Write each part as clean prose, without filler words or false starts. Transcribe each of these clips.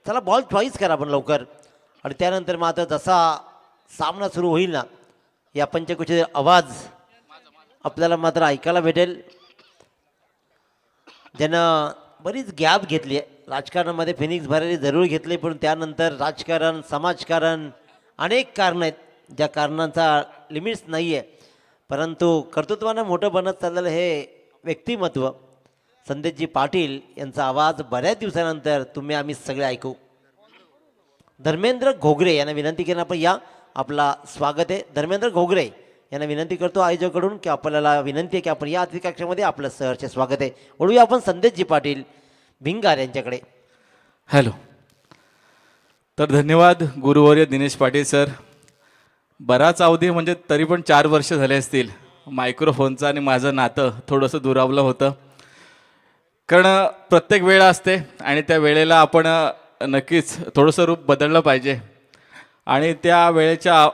चला ball choice करा पण लवकर. आणि त्यानंतर मात्र जसा सामना सुरू होईल ना, या पंचकुचे आवाज आपल्याला मात्र ऐकायला भेटेल. ज्यानं बरीच गॅप घेतली आहे राजकारणामध्ये. फिनिक्स भरारी जरूर घेतली, पण त्यानंतर राजकारण, समाजकारण, अनेक कारणं आहेत ज्या कारणांचा लिमिट्स नाही आहे. परंतु कर्तृत्वानं मोठं बनत चाललेलं हे व्यक्तिमत्व संदेशजी पाटील यांचा आवाज बऱ्याच दिवसानंतर तुम्ही आम्ही सगळे ऐकू. धर्मेंद्र घोगरे यांना विनंती केली आपण या. आपला स्वागत आहे. धर्मेंद्र घोगरे यांना विनंती करतो आयोजकाकडून की आपल्याला विनंती आहे की आपण या अतिथी कक्षामध्ये आपलं सहर्ष स्वागत आहे. वळूया आपण संदेशजी पाटील भिंगार यांच्याकडे. हॅलो. तर धन्यवाद गुरुवर्य दिनेश पाटील सर. बराच अवधी म्हणजे तरी पण 4 वर्ष झाले असतील मायक्रोफोनचं आणि माझं नातं थोडंसं दुरावलं होतं. कारण प्रत्येक वेळ असते आणि त्या वेळेला आपण नक्कीच थोडंसं रूप बदललं पाहिजे. आणि त्या वेळेच्या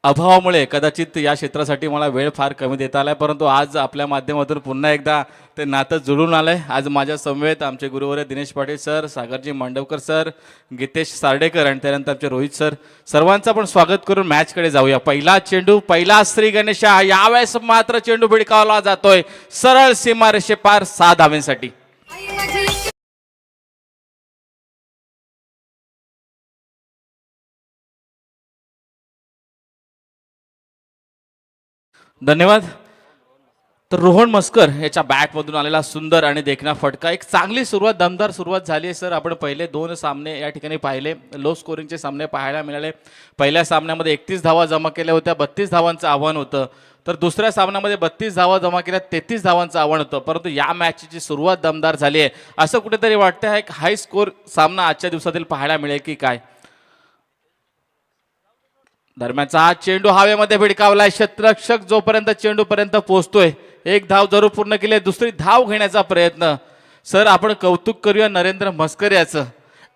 अभावामुळे कदाचित या क्षेत्रासाठी मला वेळ फार कमी देता आला आहे. परंतु आज आपल्या माध्यमातून पुन्हा एकदा ते नातं जुळून आलं आहे. आज माझ्या समवेत आमचे गुरुवर्य दिनेश पाटील सर, सागरजी मांडवकर सर, गीतेश सार्डेकर आणि त्यानंतर आमचे रोहित सर, सर्वांचं आपण स्वागत करून मॅचकडे जाऊया. पहिला चेंडू, पहिला श्री गणेशा. यावेळेस मात्र चेंडू भिडकावला जातोय सरळ सीमारेषे पार 6 धावांसाठी. धन्यवाद. तर रोहन मस्कर याच्या बॅटमधून आलेला सुंदर आणि देखणा फटका. एक चांगली सुरुवात, दमदार सुरुवात झाली आहे सर. आपण पहिले 2 सामने या ठिकाणी पाहिले, लो स्कोरिंगचे सामने पाहायला मिळाले. पहिल्या सामन्यामध्ये 31 धावा जमा केल्या होत्या, 32 धावांचं आव्हान होतं. तर दुसऱ्या सामन्यामध्ये 32 धावा जमा केल्या, 33 धावांचं आव्हान होतं. परंतु या मॅचची सुरुवात दमदार झाली आहे असं कुठेतरी वाटतं. एक हाय स्कोर सामना आजच्या दिवसातील पाहायला मिळेल की काय. दरम्यानचा हा चेंडू हवेमध्ये भिडकावलाय. क्षेत्ररक्षक जोपर्यंत चेंडूपर्यंत पोहोचतोय, 1 धाव जरूर पूर्ण केली, दुसरी धाव घेण्याचा प्रयत्न. सर आपण कौतुक करूया नरेंद्र मस्कर याचं.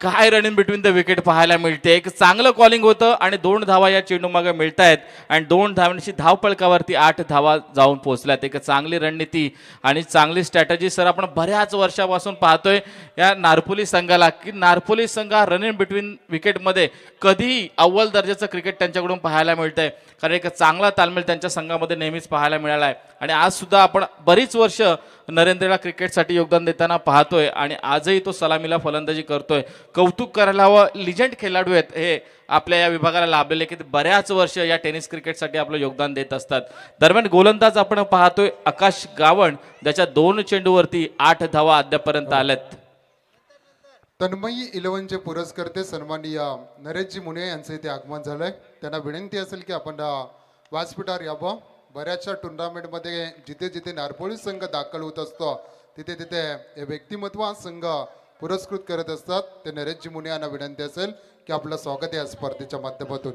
काय run in between the wicket पाहायला मिळते. एक चांगलं कॉलिंग होतं आणि 2 धावा या चेंडू मागे मिळत आहेत. आणि 2 धावांची धावपळकावरती 8 धावा जाऊन पोहोचल्यात. एक चांगली रणनीती आणि चांगली स्ट्रॅटेजी सर आपण बऱ्याच वर्षापासून पाहतोय या नारपोली संघाला, की नारपोली संघ रन इन बिटवीन विकेटमध्ये कधीही अव्वल दर्जाचं क्रिकेट त्यांच्याकडून पाहायला मिळतंय. कारण एक चांगला तालमेल त्यांच्या संघामध्ये नेहमीच पाहायला मिळाला आहे. आणि आज सुद्धा आपण बरीच वर्ष नरेंद्रला क्रिकेटसाठी योगदान देताना पाहतोय आणि आजही तो सलामीला फलंदाजी करतोय. कौतुक करायला हवं. लिजंड खेळाडू आहेत हे आपल्या या विभागाला लाभलेले, की बऱ्याच वर्ष या टेनिस क्रिकेटसाठी आपलं योगदान देत असतात. दरम्यान गोलंदाज आपण पाहतोय आकाश गावण, ज्याच्या 2 चेंडूवरती 8 धावा अद्यापर्यंत आल्यात. तन्मयी 11चे पुरस्कर्ते सन्माननीय नरेशजी मुने यांचे इथे आगमन झालंय. त्यांना विनंती असेल की आपण व्यासपीठावर यावं. बऱ्याचशा टुर्नामेंटमध्ये जिथे जिथे नारपोली संघ दाखल होत असतो तिथे तिथे हे व्यक्तिमत्व संघ पुरस्कृत करत असतात. ते नरेशजी मुने यांना विनंती असेल की आपलं स्वागत या स्पर्धेच्या माध्यमातून.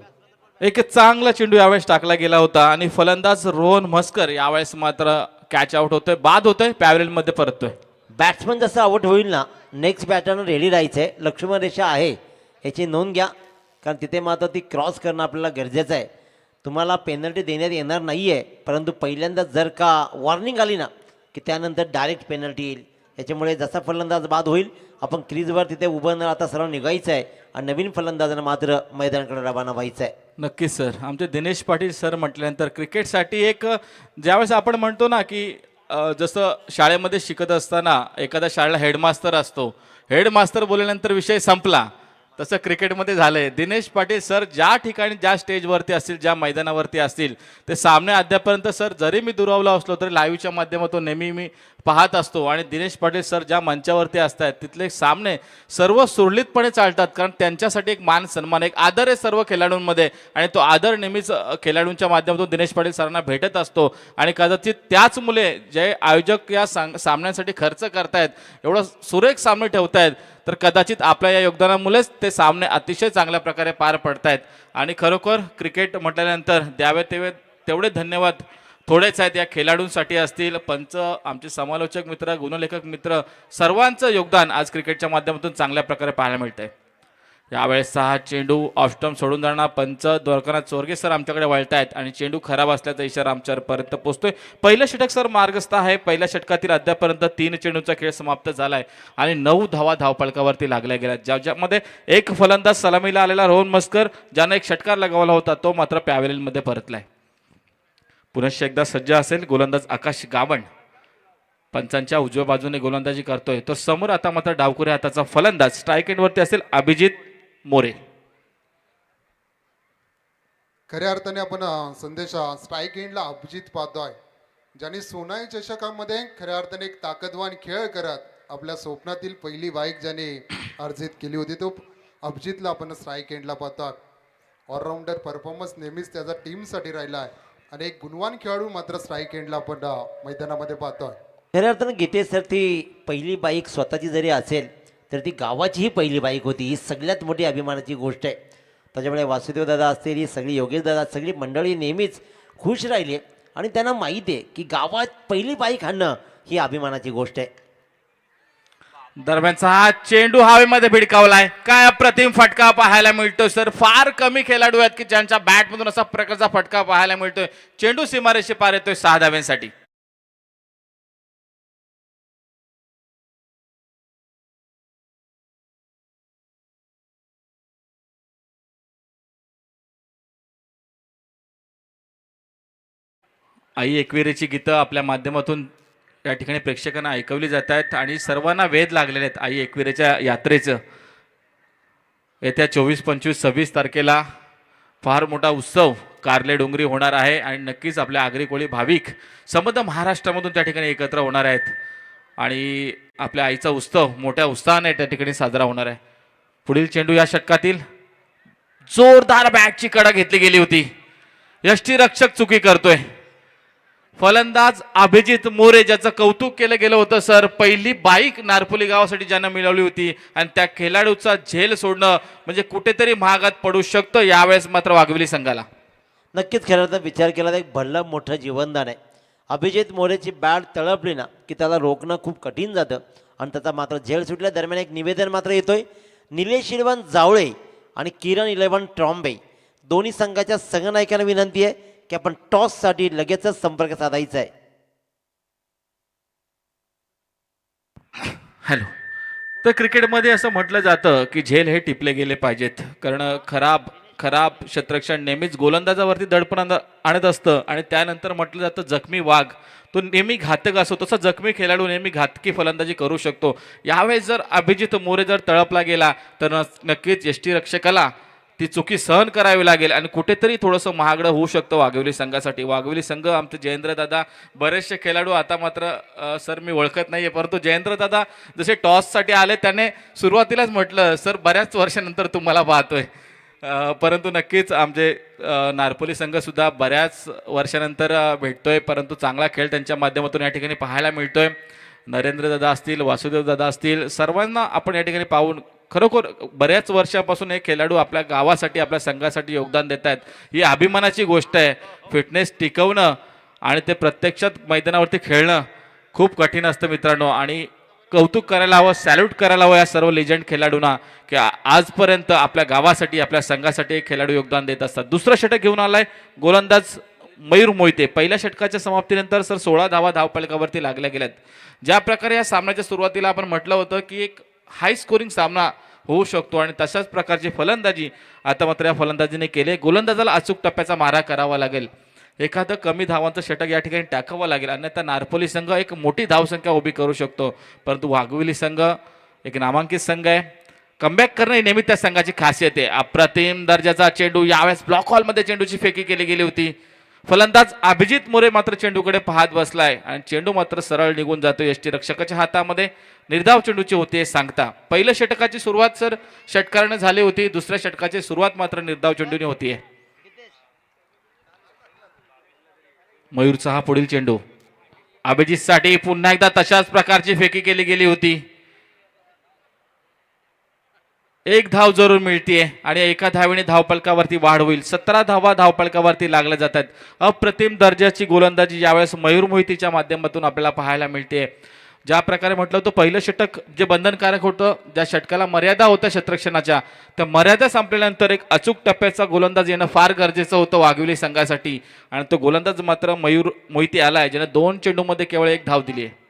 एक चांगला चेंडू यावेळेस टाकला गेला होता आणि फलंदाज रोहन मस्कर यावेळेस मात्र कॅच आउट होतोय, बाद होतोय, पॅव्हलियन मध्ये परततोय. बॅट्समन जसं आउट होईल ना, नेक्स्ट बॅटरनं रेडी राहायचं आहे. लक्ष्मण रेषा आहे याची नोंद घ्या, कारण तिथे मात्र ती क्रॉस करणं आपल्याला गरजेचं आहे. तुम्हाला पेनल्टी देण्यात येणार नाही आहे, परंतु पहिल्यांदा जर का वॉर्निंग आली ना की त्यानंतर डायरेक्ट पेनल्टी येईल. याच्यामुळे जसा फलंदाज बाद होईल आपण क्रीजवर तिथे उभं न राहता सर्व निघायचं आहे आणि नवीन फलंदाजांना मात्र मैदानाकडे रवाना व्हायचं आहे. नक्कीच सर. आमचे दिनेश पाटील सर म्हटल्यानंतर क्रिकेटसाठी एक ज्यावेळेस आपण म्हणतो ना की जसं शाळेमध्ये शिकत असताना एखाद्या शाळेला हेडमास्तर असतो, हेडमास्तर बोलल्यानंतर विषय संपला, तसं क्रिकेटमध्ये झालंय. दिनेश पाटील सर ज्या ठिकाणी ज्या स्टेजवरती असतील, ज्या मैदानावरती असतील, ते सामने अद्यापर्यंत सर जरी मी दुरावला असलो तरी लाईव्हच्या माध्यमातून नेहमी मी पाहत असतो. आणि दिनेश पाटील सर ज्या मंचावरती असतात तिथले सामने सर्व सुरळीतपणे चालतात, कारण त्यांच्यासाठी एक मान सन्मान, एक आदर आहे सर्व खेळाडूंमध्ये. आणि तो आदर नेहमीच खेळाडूंच्या माध्यमातून दिनेश पाटील सरांना भेटत असतो. आणि कदाचित त्याच मुले जे आयोजक या सामन्यांसाठी खर्च करतायत, एवढं सुरेख सामने ठेवतायत, तर कदाचित आपल्या या योगदानामुळेच ते सामने अतिशय चांगल्या प्रकारे पार पडतायत. आणि खरोखर क्रिकेट म्हटल्यानंतर द्यावे तेवढे धन्यवाद थोडेच आहेत. या खेळाडूंसाठी असतील, पंच, आमचे समालोचक मित्र, गुणलेखक मित्र, सर्वांचं योगदान आज क्रिकेटच्या माध्यमातून चांगल्या प्रकारे पाहायला मिळतंय. यावेळेस हा चेंडू ऑफस्टंप सोडून जाणार. पंच द्वारकानाथ चोरगे सर आमच्याकडे वळतायत आणि चेंडू खराब असल्याचा इशारा आमच्यापर्यंत पोहोचतोय. पहिलं षटक सर मार्गस्थ आहे. पहिल्या षटकातील अद्यापर्यंत 3 चेंडूचा खेळ समाप्त झालाय आणि 9 धावा धावफलकावरती लागल्या गेल्या, ज्यामध्ये एक फलंदाज सलामीला आलेला रोहन मस्कर, ज्यानं एक षटकार लगावला होता, तो मात्र पॅव्हेलियनमध्ये परतलाय. पुनश्च एकदा सज्ज असेल गोलंदाज आकाश गावण, पंचांच्या उजव्या बाजूने गोलंदाजी करतोय. तो समोर आता मात्र डावकुरे हाताचा फलंदाज स्ट्राईक एंडवरती असेल अभिजित मोरे. खऱ्या अर्थाने आपण संदेशा स्ट्राईक एंडला अभिजित पाहतोय, ज्यांनी सोनाई चषकामध्ये खऱ्या अर्थाने एक ताकदवान खेळ करत आपल्या स्वप्नातील पहिली बाईक ज्याने अर्जित केली होती, तो अभिजितला आपण स्ट्राईक एंडला पाहतोय. ऑलराऊंडर परफॉर्मन्स नेहमीच त्याचा टीमसाठी राहिला आहे आणि एक गुणवान खेळाडू मात्र स्ट्राईक एंडला आपण मैदानामध्ये पाहतोय. खऱ्या अर्थानं गीते सर ती पहिली बाईक स्वतःची जरी असेल तर ती गावाचीही पहिली बाईक होती, ही सगळ्यात मोठी अभिमानाची गोष्ट आहे. त्याच्यामुळे वासुदेव दादा असतील, ही सगळी योगेश दादा, सगळी मंडळी नेहमीच खुश राहिली आणि त्यांना माहिती आहे की गावात पहिली बाईक आणणं ही अभिमानाची गोष्ट आहे. दरम्यानचा हा चेंडू हवेमध्ये भिडकावलाय. काय अप्रतिम फटका पाहायला मिळतोय सर. फार कमी खेळाडू आहेत की ज्यांच्या बॅटमधून असा प्रकारचा फटका पाहायला मिळतोय. चेंडू सीमारेषे पार येतोय 6 धाव्यांसाठी. आई एकविरेची गीतं आपल्या माध्यमातून या ठिकाणी प्रेक्षकांना ऐकवली जात आहेत आणि सर्वांना वेध लागलेले आहेत आई एकविरेच्या यात्रेचं. येत्या 24, 25, 26 तारखेला फार मोठा उत्सव कार्ले डोंगरी होणार आहे आणि नक्कीच आपल्या आगरी कोळी भाविक संबंध महाराष्ट्रामधून त्या ठिकाणी एकत्र होणार आहेत आणि आपल्या आईचा उत्सव मोठ्या उत्साहाने त्या ठिकाणी साजरा होणार आहे. पुढील चेंडू या षटकातील जोरदार बॅटची कडा घेतली गेली होती. यष्टीरक्षक चुकी करतोय. फलंदाज अभिजित मोरे, ज्याचं कौतुक केलं गेलं होतं सर. पहिली बाईक नारपोली गावासाठी ज्यानं मिळवली होती आणि त्या खेळाडूचा झेल सोडणं म्हणजे कुठेतरी महागात पडू शकतं. यावेळेस मात्र वाघविली संघाला नक्कीच खेळाचा विचार केला तर एक भलं मोठं जीवनदान आहे. अभिजित मोरेची बॅट तळपली ना की त्याला रोखणं खूप कठीण जातं आणि त्याचा मात्र झेल सुटल्या दरम्यान एक निवेदन मात्र येतोय. निलेश इलेव्हन जावळे आणि किरण इलेव्हन ट्रॉम्बे दोन्ही संघाच्या संघनायकांना विनंती आहे की आपण टॉससाठी लगेचच संपर्क साधायचा आहे. हॅलो. तर क्रिकेटमध्ये असं म्हटलं जातं की झेल हे टिपले गेले पाहिजेत, कारण खराब क्षेत्ररक्षण नेहमीच गोलंदाजावरती दडपण आणत असतं आणि त्यानंतर म्हटलं जातं जखमी वाघ तो नेहमी घातक असतो, तसा जखमी खेळाडू नेहमी घातकी फलंदाजी करू शकतो. यावेळेस जर अभिजित मोरे जर तळपला गेला तर नक्कीच यष्टीरक्षकाला ती चुकी सहन करावी लागेल आणि कुठेतरी थोडंसं महागडं होऊ शकतं वाघविली संघासाठी. वाघविली संघ आमचे जयेंद्र दादा, बरेचसे खेळाडू आता मात्र सर मी ओळखत नाहीये, परंतु जयेंद्र दादा जसे टॉससाठी आले त्याने सुरुवातीलाच म्हटलं सर बऱ्याच वर्षानंतर तुम्हाला पाहतोय. परंतु नक्कीच आमचे नारपोली संघसुद्धा बऱ्याच वर्षानंतर भेटतोय, परंतु चांगला खेळ त्यांच्या माध्यमातून या ठिकाणी पाहायला मिळतोय. नरेंद्र दादा असतील, वासुदेव दादा असतील, सर्वांना आपण या ठिकाणी पाहून खरोखर बऱ्याच वर्षापासून हे खेळाडू आपल्या गावासाठी आपल्या संघासाठी योगदान देत आहेत. ही अभिमानाची गोष्ट आहे. फिटनेस टिकवणं आणि ते प्रत्यक्षात मैदानावरती खेळणं खूप कठीण असतं मित्रांनो आणि कौतुक करायला हवं, सॅल्यूट करायला हवं या सर्व लेजंड खेळाडूंना की आजपर्यंत आपल्या गावासाठी आपल्या संघासाठी हे खेळाडू योगदान देत असतात. दुसरं षटक घेऊन आलाय गोलंदाज मयूर मोहिते. पहिल्या षटकाच्या समाप्तीनंतर सर 16 धावा धावफलकावरती लागल्या गेल्यात. ज्या प्रकारे या सामन्याच्या सुरुवातीला आपण म्हटलं होतं की एक हाय स्कोरिंग सामना होऊ शकतो आणि तशाच प्रकारची फलंदाजी आता मात्र या फलंदाजीने केले. गोलंदाजाला अचूक टप्प्याचा मारा करावा लागेल, एखादं कमी धावांचं षटक या ठिकाणी टाकावं लागेल, अन्यथा नारपोली संघ एक मोठी धावसंख्या उभी करू शकतो. परंतु वाघविली संघ एक नामांकित संघ आहे. कमबॅक करणं ही नेहमी त्या संघाची खासियत आहे. अप्रतिम दर्जाचा चेंडू, यावेळेस ब्लॉक हॉलमध्ये चेंडूची फेकी केली गेली होती. फलंदाज अभिजित मोरे मात्र चेंडूकडे पाहत बसलाय आणि चेंडू मात्र सरळ निघून जातो यष्टीरक्षकाच्या हातामध्ये. निर्धाव चेंडूची होती सांगता. पहिल्या षटकाची सुरुवात सर षटकाराने झाली होती, दुसऱ्या षटकाची सुरुवात मात्र निर्धाव चेंडूने होतीये. मयूरचा हा पुढील चेंडू अभिजितसाठी पुन्हा एकदा तशाच प्रकारची फेकी केली गेली होती. एक धाव जरूर मिळतीये आणि एका धावेने धावफलकावरती वाढ होईल. 17 धावा धावफलकावरती लागल्या जातात. अप्रतिम दर्जाची गोलंदाजी यावेळेस मयूर मोहितीच्या माध्यमातून आपल्याला पाहायला मिळते. ज्या प्रकारे म्हटलं होतं पहिलं षटक जे बंधनकारक होतं, ज्या षटकाला मर्यादा होत्या क्षेत्ररक्षणाच्या, त्या मर्यादा संपल्यानंतर एक अचूक टप्प्याचा गोलंदाज येणं फार गरजेचं होतं वाघिवली संघासाठी. आणि तो गोलंदाज मात्र मयूर मोहिते आलाय, ज्याने 2 चेंडूमध्ये केवळ 1 धाव दिली आहे.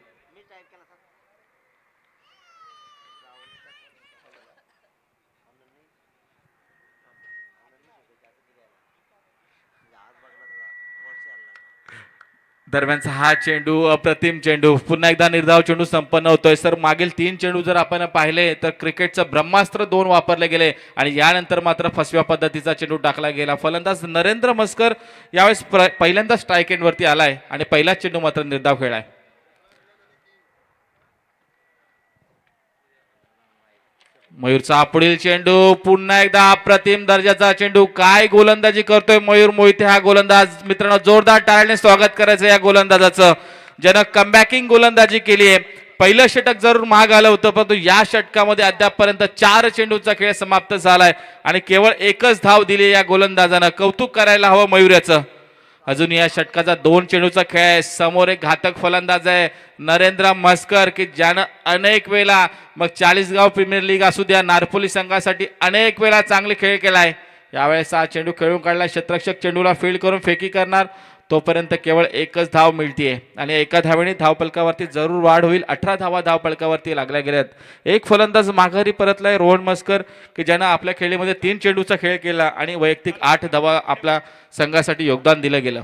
दरम्यानचा हा चेंडू अप्रतिम चेंडू, पुन्हा एकदा निर्धाव चेंडू संपन्न होतोय. सर मागील 3 चेंडू जर आपण पाहिले तर क्रिकेटचं ब्रह्मास्त्र 2 वापरले गेले आणि यानंतर मात्र फसव्या पद्धतीचा चेंडू टाकला गेला. फलंदाज नरेंद्र मस्कर यावेळेस पहिल्यांदा स्ट्राईक एंडवरती आलाय आणि पहिलाच चेंडू मात्र निर्धाव खेळाय. मयूरचा पुढील चेंडू पुन्हा एकदा अप्रतिम दर्जाचा चेंडू. काय गोलंदाजी करतोय मयूर मोहिते हा गोलंदाज. मित्रांनो, जोरदार टाळ्याने स्वागत करायचं या गोलंदाजाचं, ज्यानं कमबॅकिंग गोलंदाजी केली आहे. पहिलं षटक जरूर महाग आलं होतं, परंतु या षटकामध्ये अद्यापपर्यंत 4 चेंडूचा खेळ समाप्त झालाय आणि केवळ 1च धाव दिली या गोलंदाजानं. कौतुक करायला हवं मयूर याचं. अजून या षटकाचा 2 चेंडूचा खेळ आहे. समोर एक घातक फलंदाज आहे नरेंद्र मस्कर, की ज्यानं अनेक वेळा मग 40गाव प्रीमियर लीग असू द्या, नारपोली संघासाठी अनेक वेळा चांगले खेळ केलाय. यावेळेस हा चेंडू खेळून काढला. क्षेत्ररक्षक चेंडूला फील्ड करून फेकी करणार, तोपर्यंत केवळ 1च धाव मिळतीये आणि एका धावेने धावफलकावरती जरूर वाढ होईल. 18 धावा धावफलकावरती लागल्या गेल्यात. एक फलंदाज माघारी परतलाय रोहन मस्कर, की ज्यानं आपल्या खेळीमध्ये 3 चेंडूचा खेळ केला आणि वैयक्तिक 8 धावा आपल्या संघासाठी योगदान दिलं गेलं.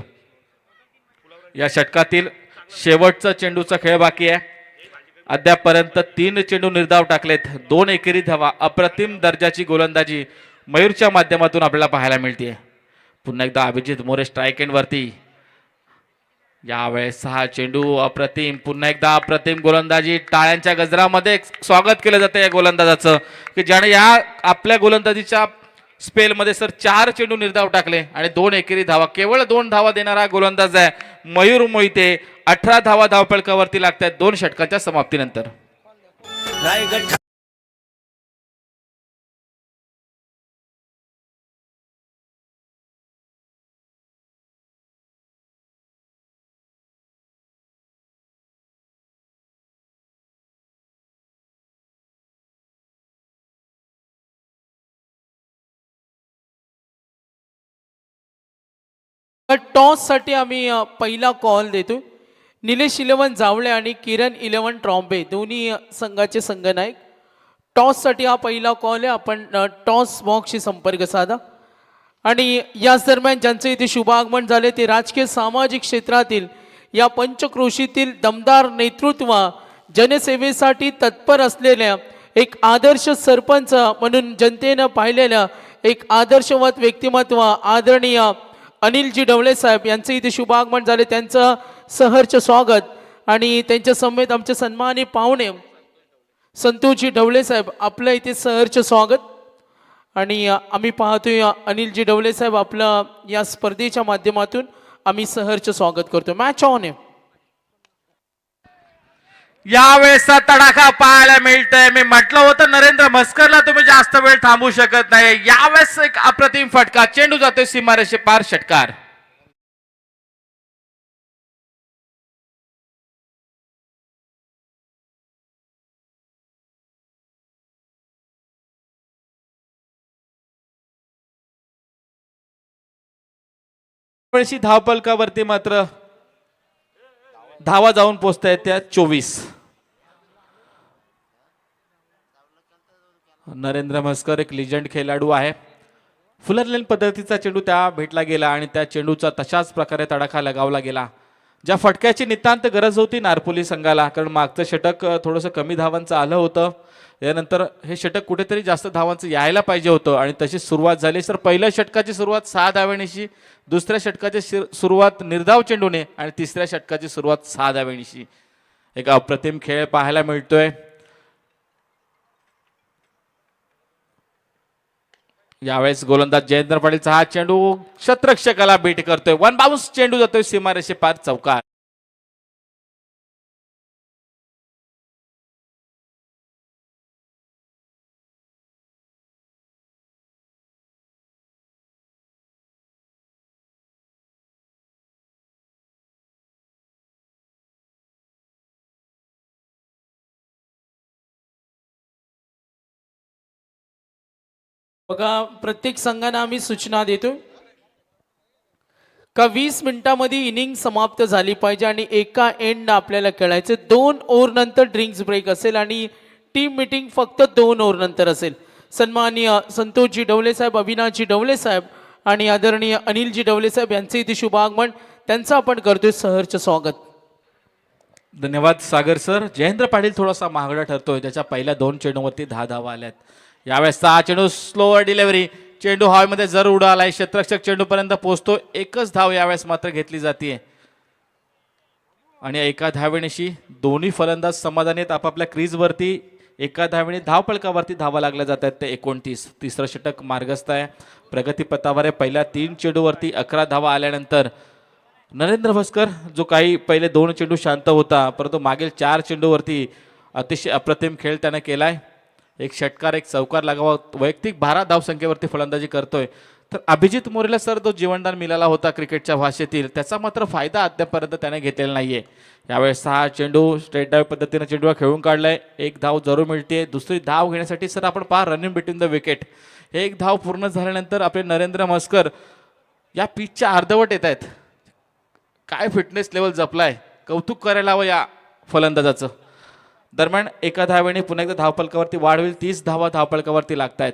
या षटकातील शेवटचा चेंडूचा खेळ बाकी आहे. अद्यापपर्यंत 3 चेंडू निर्धाव टाकलेत, 2 एकेरी धावा. अप्रतिम दर्जाची गोलंदाजी मयूरच्या माध्यमातून आपल्याला पाहायला मिळते. पुन्हा एकदा अभिजित मोरे स्ट्राईक एंड वरती. यावेळेस 6 चेंडू अप्रतिम, पुन्हा एकदा अप्रतिम गोलंदाजी. टाळ्यांच्या गजरामध्ये स्वागत केलं जातं या गोलंदाजाचं, की ज्याने या आपल्या गोलंदाजीच्या स्पेलमध्ये सर 4 चेंडू निर्धाव टाकले आणि 2 एकेरी धावा. केवळ 2 धावा देणारा गोलंदाज आहे मयूर मोहिते. 18 धावा धावफलकावरती लागतात 2 षटकाच्या समाप्तीनंतर. टॉस साठी आम्ही पहिला कॉल देतो. निलेश 11 जावळे आणि किरण 11 ट्रॉम्बे दोन्ही संघाचे संघनायक. टॉस साठी हा पहिला कॉल आहे. आपण टॉस बॉक्सशी संपर्क साधा. आणि याच दरम्यान ज्यांचे इथे शुभागमन झाले ते राजकीय सामाजिक क्षेत्रातील या पंचक्रोशीतील दमदार नेतृत्व, जनसेवेसाठी तत्पर असलेल्या एक आदर्श सरपंच म्हणून जनतेनं पाहिलेल्या एक आदर्शवत व्यक्तिमत्व आदरणीय अनिलजी ढवळे साहेब यांचे इथे शुभागमन झाले. त्यांचं सहर्ष स्वागत आणि त्यांच्या समेत आमचे सन्मानी पाहुणे संतोषजी ढवळे साहेब आपलं इथे सहर्ष स्वागत. आणि आम्ही पाहतोय अनिलजी ढवळे साहेब आपलं या स्पर्धेच्या माध्यमातून आम्ही सहर्ष स्वागत करतो. मॅच ऑन आहे. यावेळेसचा तडाखा पाहायला मिळतोय. मी म्हटलं होतं नरेंद्र मस्करला तुम्ही जास्त वेळ थांबू शकत नाही. यावेळेस एक अप्रतिम फटका, चेंडू जातोय सीमारेषे पार, षटकार. धावफलकावरती मात्र धावा जाऊन पोहोचतायत त्या 24. नरेंद्र मस्कर एक लिजंड खेळाडू आहे. फुलर लेन पद्धतीचा चेंडू त्या भेटला गेला आणि त्या चेंडूचा तशाच प्रकारे तडाखा लगावला गेला. ज्या फटक्याची नितांत गरज होती नारपोली संघाला, कारण मागचं षटक थोडंसं कमी धावांचं आलं होतं. यानंतर हे षटक कुठेतरी जास्त धावांचं यायला पाहिजे होतं आणि तशी सुरुवात झाली. सर पहिल्या षटकाची सुरुवात 6 धावांनीशी, दुसऱ्या षटकाची सुरुवात निर्धाव चेंडूने आणि तिसऱ्या षटकाची सुरुवात 6 धावांनीशी. एक अप्रतिम खेळ पाहायला मिळतोय. यावेळेस गोलंदाज जयेंद्र पाटीलचा हा चेंडू क्षेत्ररक्षकाला बीट करतोय. 1 बाउन्स चेंडू जातोय सीमारेषे पार, चौकार. बघा प्रत्येक संघांना आम्ही सूचना देतो का 20 मिनिटांमध्ये इनिंग समाप्त झाली पाहिजे आणि एका एंड आपल्याला खेळायचं 2 ओव्हर नंतर ड्रिंक्स ब्रेक असेल आणि टीम मीटिंग फक्त 2 ओव्हर नंतर असेल. सन्माननीय संतोषजी डवले साहेब, अविनाशजी डवले साहेब आणि आदरणीय अनिलजी डवले साहेब यांचे इथे शुभागमन, त्यांचं आपण करतोय सहर्ष स्वागत. धन्यवाद सागर सर. जयेंद्र पाटील थोडासा महागडा ठरतोय, त्याच्या पहिल्या 2 चेंडूवरती 10 धावा आल्यात. यावेळेस 6 चेंडू स्लोअर डिलिव्हरी, चेंडू हवेमध्ये जर उडालाय, क्षेत्ररक्षक चेंडूपर्यंत पोहोचतो. एकच धाव यावेळेस मात्र घेतली जाते आणि एका धावेनेशी दोन्ही फलंदाज समाधानी आहेत. आपापल्या क्रीजवरती एका धावेने धावफलकावरती धावा लागल्या जात आहेत ते 29. तिसरं षटक मार्गस्थ आहे. प्रगतीपथावर आहे. पहिल्या 3 चेंडूवरती 11 धावा आल्यानंतर नरेंद्र भस्कर जो काही पहिले 2 चेंडू शांत होता, परंतु मागील 4 चेंडूवरती अतिशय अप्रतिम खेळ त्याने केलाय. एक षटकार, एक चौकार लगावा, वैयक्तिक 12 धावसंख्येवरती फलंदाजी करतोय. तर अभिजित मोरेला सर जो जीवनदान मिळाला होता क्रिकेटच्या भाषेतील, त्याचा मात्र फायदा अद्यापर्यंत त्याने घेतलेला नाहीये. यावेळेस 6 चेंडू स्ट्रेट डाय पद्धतीने चेंडूला खेळून काढलाय. 1 धाव जरूर मिळते. दुसरी धाव घेण्यासाठी सर आपण पहा रनिंग बिटवीन द विकेट. 1 धाव पूर्ण झाल्यानंतर आपले नरेंद्र म्हस्कर या पिचच्या अर्धवट येत आहेत. काय फिटनेस लेवल जपलाय, कौतुक करायला हवं या फलंदाजाचं. दरम्यान एका धावेने पुन्हा एकदा धावफलकावरती वाढ होईल. 30 धावा धावफलकावरती लागतायत.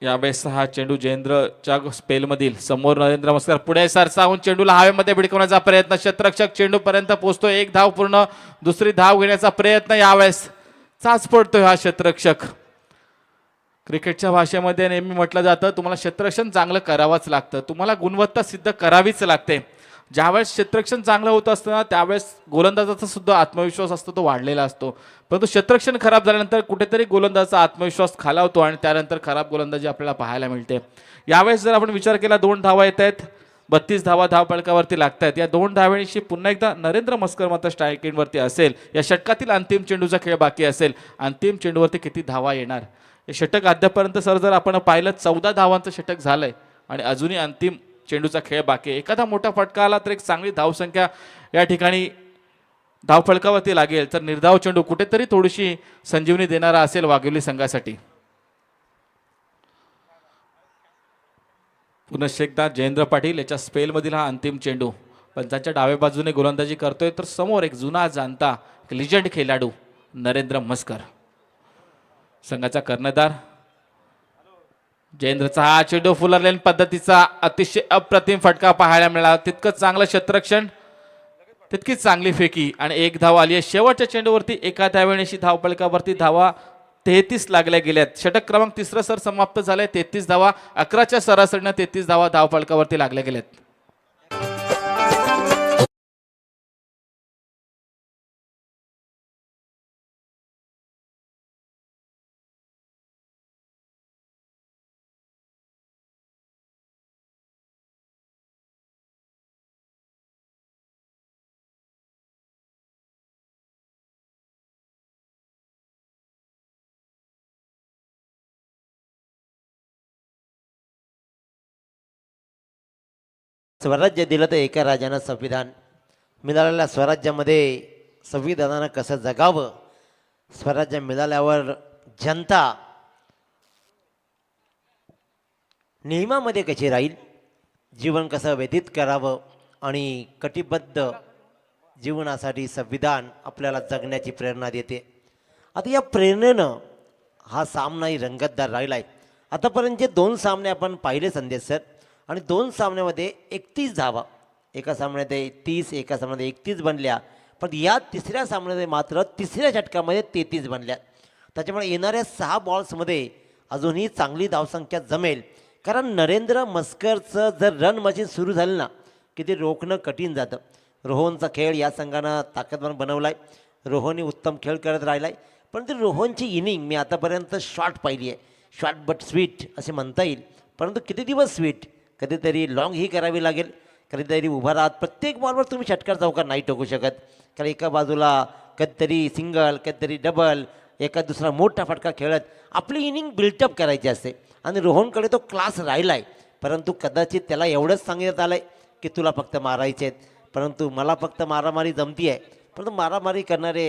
यावेळेस 6 चेंडू जयेंद्रच्या स्पेलमधील समोर नरेंद्र म्हस्कर पुढे सरसावून चेंडूला हवेमध्ये भिडकवण्याचा प्रयत्न, क्षेत्ररक्षक चेंडूपर्यंत पोहोचतो. 1 धाव पूर्ण. दुसरी धाव घेण्याचा प्रयत्न, यावेळेस चाच पडतोय हा क्षेत्ररक्षक. क्रिकेटच्या भाषेमध्ये नेहमी म्हटलं जातं तुम्हाला क्षेत्ररक्षण चांगलं करावंच लागतं, तुम्हाला गुणवत्ता सिद्ध करावीच लागते. ज्यावेळेस क्षेत्ररक्षण चांगलं होत असतं ना, त्यावेळेस गोलंदाजाचा सुद्धा आत्मविश्वास असतो तो वाढलेला असतो. परंतु क्षेत्ररक्षण खराब झाल्यानंतर कुठेतरी गोलंदाजाचा आत्मविश्वास खालावतो आणि त्यानंतर खराब गोलंदाजी आपल्याला पाहायला मिळते. यावेळेस जर आपण विचार केला 2 धावा येत आहेत, 32 धावा धावफलकावरती लागत आहेत. या 2 धावेशी पुन्हा एकदा नरेंद्र म्हस्कर मात्र स्ट्रायकिंगवरती असेल. या षटकातील अंतिम चेंडूचा खेळ बाकी असेल. अंतिम चेंडूवरती किती धावा येणार हे षटक अद्यापर्यंत सर जर आपण पाहिलं 14 धावांचं षटक झालंय आणि अजूनही अंतिम चेंडूचा खेळ बाकी आहे. एखादा मोठा फटका आला तर एक चांगली धावसंख्या या ठिकाणी धावफलकावरती लागेल, तर निर्धाव चेंडू कुठेतरी थोडीशी संजीवनी देणारा असेल वाघोली संघासाठी. पुनश्च एकदा जयेंद्र पाटील याच्या स्पेलमधील हा अंतिम चेंडू. पंचांच्या डाव्या बाजूने गोलंदाजी करतोय, तर समोर एक जुना जाणता लिजंड खेळाडू नरेंद्र म्हस्कर संघाचा कर्णधार. जयेंद्रचा हा चेंडू फुलरलेन पद्धतीचा अतिशय अप्रतिम फटका पाहायला मिळाला. तितकंच चांगलं क्षेत्ररक्षण, तितकीच चांगली फेकी आणि 1 धाव आली आहे. शेवटच्या चेंडूवरती एका धावेनेशी धावफलकावरती धावा 33 लागल्या गेल्यात. षटक क्रमांक 3 सर समाप्त झालंय. 33 धावा, 11च्या सरासरीनं 33 धावा धावफलकावरती लागल्या गेल्यात. स्वराज्य दिलं तर एका राजानं संविधान. मिळालेल्या स्वराज्यामध्ये संविधानानं कसं जगावं, स्वराज्य मिळाल्यावर जनता नियमामध्ये कशी राहील, जीवन कसं व्यतीत करावं आणि कटिबद्ध जीवनासाठी संविधान आपल्याला जगण्याची प्रेरणा देते. आता या प्रेरणेनं हा सामनाही रंगतदार राहिला आहे. आतापर्यंतचे 2 सामने आपण पाहिले संदेश सर, आणि 2 सामन्यामध्ये 31 धावा, एका सामन्यामध्ये 30, एका सामन्यामध्ये 31 बनल्या. पण या 3ऱ्या सामन्यामध्ये मात्र 3ऱ्या षटकामध्ये 33 बनल्या. त्याच्यामुळे येणाऱ्या 6 बॉल्समध्ये अजूनही चांगली धावसंख्या जमेल. कारण नरेंद्र म्हस्करचं जर रन मशीन सुरू झालं ना की ते रोखणं कठीण जातं. रोहनचा खेळ या संघानं ताकदवान बनवला आहे. रोहनही उत्तम खेळ करत राहिला आहे. पण ते रोहनची इनिंग मी आतापर्यंत शॉर्ट पाहिली आहे. शॉर्ट बट स्वीट असे म्हणता येईल. परंतु किती दिवस स्वीट, कधीतरी लॉंग ही करावी लागेल, कधीतरी उभा राहत. प्रत्येक बॉलवर तुम्ही षटकार चौकार नाही टाकू शकत. कारण एका बाजूला कधीतरी सिंगल, कधीतरी डबल, एका दुसरा मोठा फटका खेळत आपली इनिंग बिल्टअप करायची असते. आणि रोहनकडे तो क्लास राहिला आहे. परंतु कदाचित त्याला एवढंच सांगण्यात आलं आहे की तुला फक्त मारायचे आहेत, परंतु मला फक्त मारामारी जमती आहे. परंतु मारामारी करणारे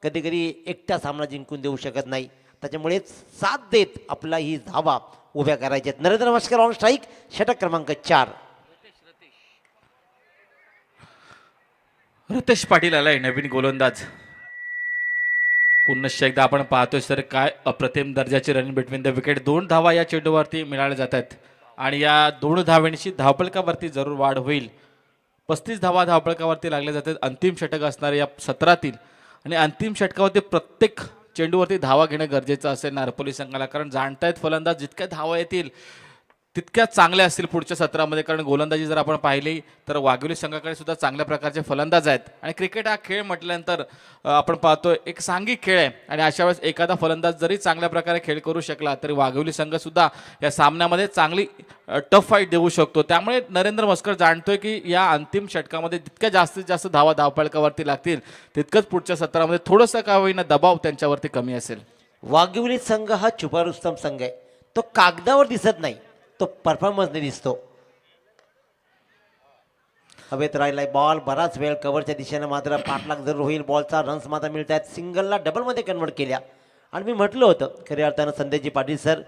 कधी कधी एकटा सामना जिंकून देऊ शकत नाही. त्याच्यामुळे साथ देत आपला ही धावा उभ्या करायच्या आहेत. नरेंद्र मस्कर ऑन स्ट्राईक, षटक क्रमांक 4. रितेश पाटील आलाय नवीन गोलंदाज. पुन्हा एकदा आपण पाहतोय सर काय अप्रतिम दर्जाची रन बिटवीन द विकेट. 2 धावा या चेंडूवरती मिळाल्या जात आहेत आणि या 2 धावांची धावफलकावरती जरूर वाढ होईल. 35 धावा धावफलकावरती लागल्या जातात. अंतिम षटक असणार या सत्रातील आणि अंतिम षटकावरती प्रत्येक चेंडूवरती धावा घेणं गरजेचं असेल नारपोली संघाला, कारण जाणतायत फलंदाज जितक्या धावा येतील तितक्या चांगल्या असतील पुढच्या सत्रामध्ये. कारण गोलंदाजी जर आपण पाहिली तर वाघोली संघाकडे सुद्धा चांगल्या प्रकारचे फलंदाज आहेत आणि क्रिकेट हा खेळ म्हटल्यानंतर आपण पाहतोय एक सांघिक खेळ आहे आणि अशा वेळेस एखादा फलंदाज जरी चांगल्या प्रकारे खेळ करू शकला तरी वाघोली संघ सुद्धा या सामन्यामध्ये चांगली टफ फाईट देऊ शकतो. त्यामुळे नरेंद्र मस्कर जाणतोय की या अंतिम षटकामध्ये जितक्या जास्तीत जास्त धावा धावफलकावरती लागतील तितकंच पुढच्या सत्रामध्ये थोडंसं का होईना दबाव त्यांच्यावरती कमी असेल. वाघिवली संघ हा छुपा रुस्तम संघ आहे. तो कागदावर दिसत नाही, तो परफॉर्मन्सने दिसतो. हवेत राहिलाय बॉल बराच वेळ कव्हरच्या दिशेनं, मात्र पाठलाग जरूर होईल. बॉलचा रन्स मात्र मिळत आहेत. सिंगलला डबलमध्ये कन्वर्ट केल्या आणि मी म्हटलं होतं खऱ्या अर्थानं संदेशजी पाटील सर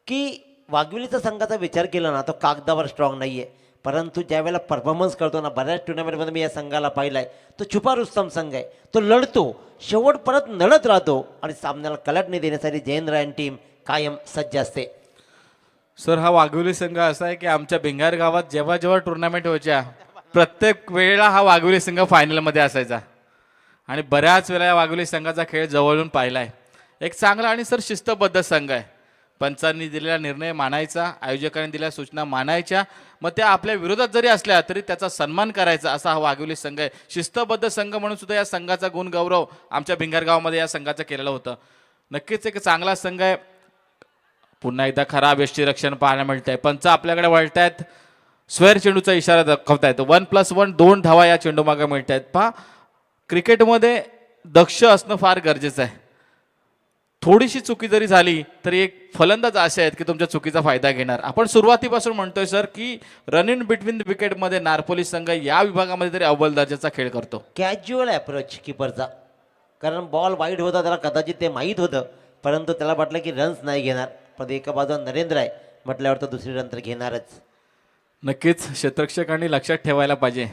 की वाघविलीचा संघाचा विचार केला ना तो कागदावर स्ट्रॉंग नाही आहे, परंतु ज्यावेळेला परफॉर्मन्स करतो ना, बऱ्याच टुर्नामेंटमध्ये मी या संघाला पाहिला आहे, तो छुपा रुस्तम संघ आहे. तो लढतो, शेवट परत लढत राहतो आणि सामन्याला कलटणे देण्यासाठी जयेंद्र आणि टीम कायम सज्ज असते. सर हा वाघोली संघ असा आहे की आमच्या भिंगार गावात जेव्हा जेव्हा टुर्नामेंट व्हायच्या प्रत्येक वेळेला हा वाघोली संघ फायनलमध्ये असायचा आणि बऱ्याच वेळा या वाघोली संघाचा खेळ जवळून पाहिला आहे. एक चांगला आणि सर शिस्तबद्ध संघ आहे. पंचांनी दिलेला निर्णय मानायचा, आयोजकांनी दिलेल्या सूचना मानायच्या, मग त्या आपल्या विरोधात जरी असल्या तरी त्याचा सन्मान करायचा असा हा वाघोली संघ आहे. शिस्तबद्ध संघ म्हणून सुद्धा या संघाचा गुणगौरव आमच्या भिंगार गावामध्ये या संघाचा केलेलं होतं. नक्कीच एक चांगला संघ आहे. पुन्हा एकदा खराब यष्टीरक्षण पाहायला मिळतंय. पंच आपल्याकडे वळतायत, स्क्वेअर चेंडूचा इशारा दाखवतायत. 1+1 2 धावा या चेंडू मागे मिळत आहेत. पहा क्रिकेटमध्ये दक्ष असणं फार गरजेचं आहे. थोडीशी चुकी जरी झाली तरी एक फलंदाज असे आहेत की तुमच्या चुकीचा फायदा घेणार. आपण सुरुवातीपासून म्हणतोय सर की रन इन बिटवीन द विकेटमध्ये नारपोली संघ या विभागामध्ये तरी अव्वल दर्जाचा खेळ करतो. कॅज्युअल अप्रोच किपरचा, कारण बॉल वाईड होता त्याला कदाचित ते माहीत होतं, परंतु त्याला वाटलं की रन्स नाही घेणार. पण एका बाजूला नरेंद्र आहे म्हटल्यावर तर दुसरी रन तर घेणारच. नक्कीच क्षेत्ररक्षकांनी लक्षात ठेवायला पाहिजे.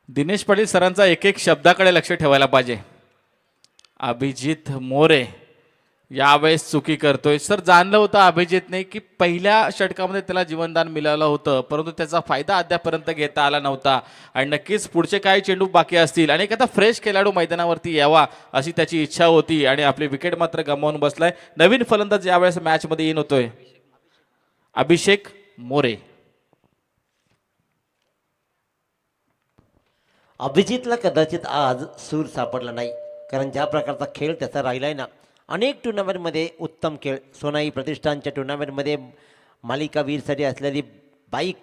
दिनेश पाटील सरांचा एक एक शब्दाकडे लक्ष ठेवायला पाहिजे. अभिजित मोरे यावेळेस चुकी करतोय. सर जाणलं होतं अभिजितने की पहिल्या षटकामध्ये त्याला जीवनदान मिळालं होतं, परंतु त्याचा फायदा अद्यापर्यंत घेता आला नव्हता आणि नक्कीच पुढचे काही चेंडू बाकी असतील आणि एखादा फ्रेश खेळाडू मैदानावरती यावा अशी त्याची इच्छा होती आणि आपली विकेट मात्र गमावून बसलाय. नवीन फलंदाज यावेळेस मॅचमध्ये येऊन होतोय अभिषेक मोरे. अभिजितला कदाचित आज सूर सापडला नाही, कारण ज्या प्रकारचा खेळ त्याचा राहिलाय ना, अनेक टुर्नामेंटमध्ये उत्तम खेळ. सोनाई प्रतिष्ठानच्या टुर्नामेंटमध्ये मालिकावीरसाठी असलेली बाईक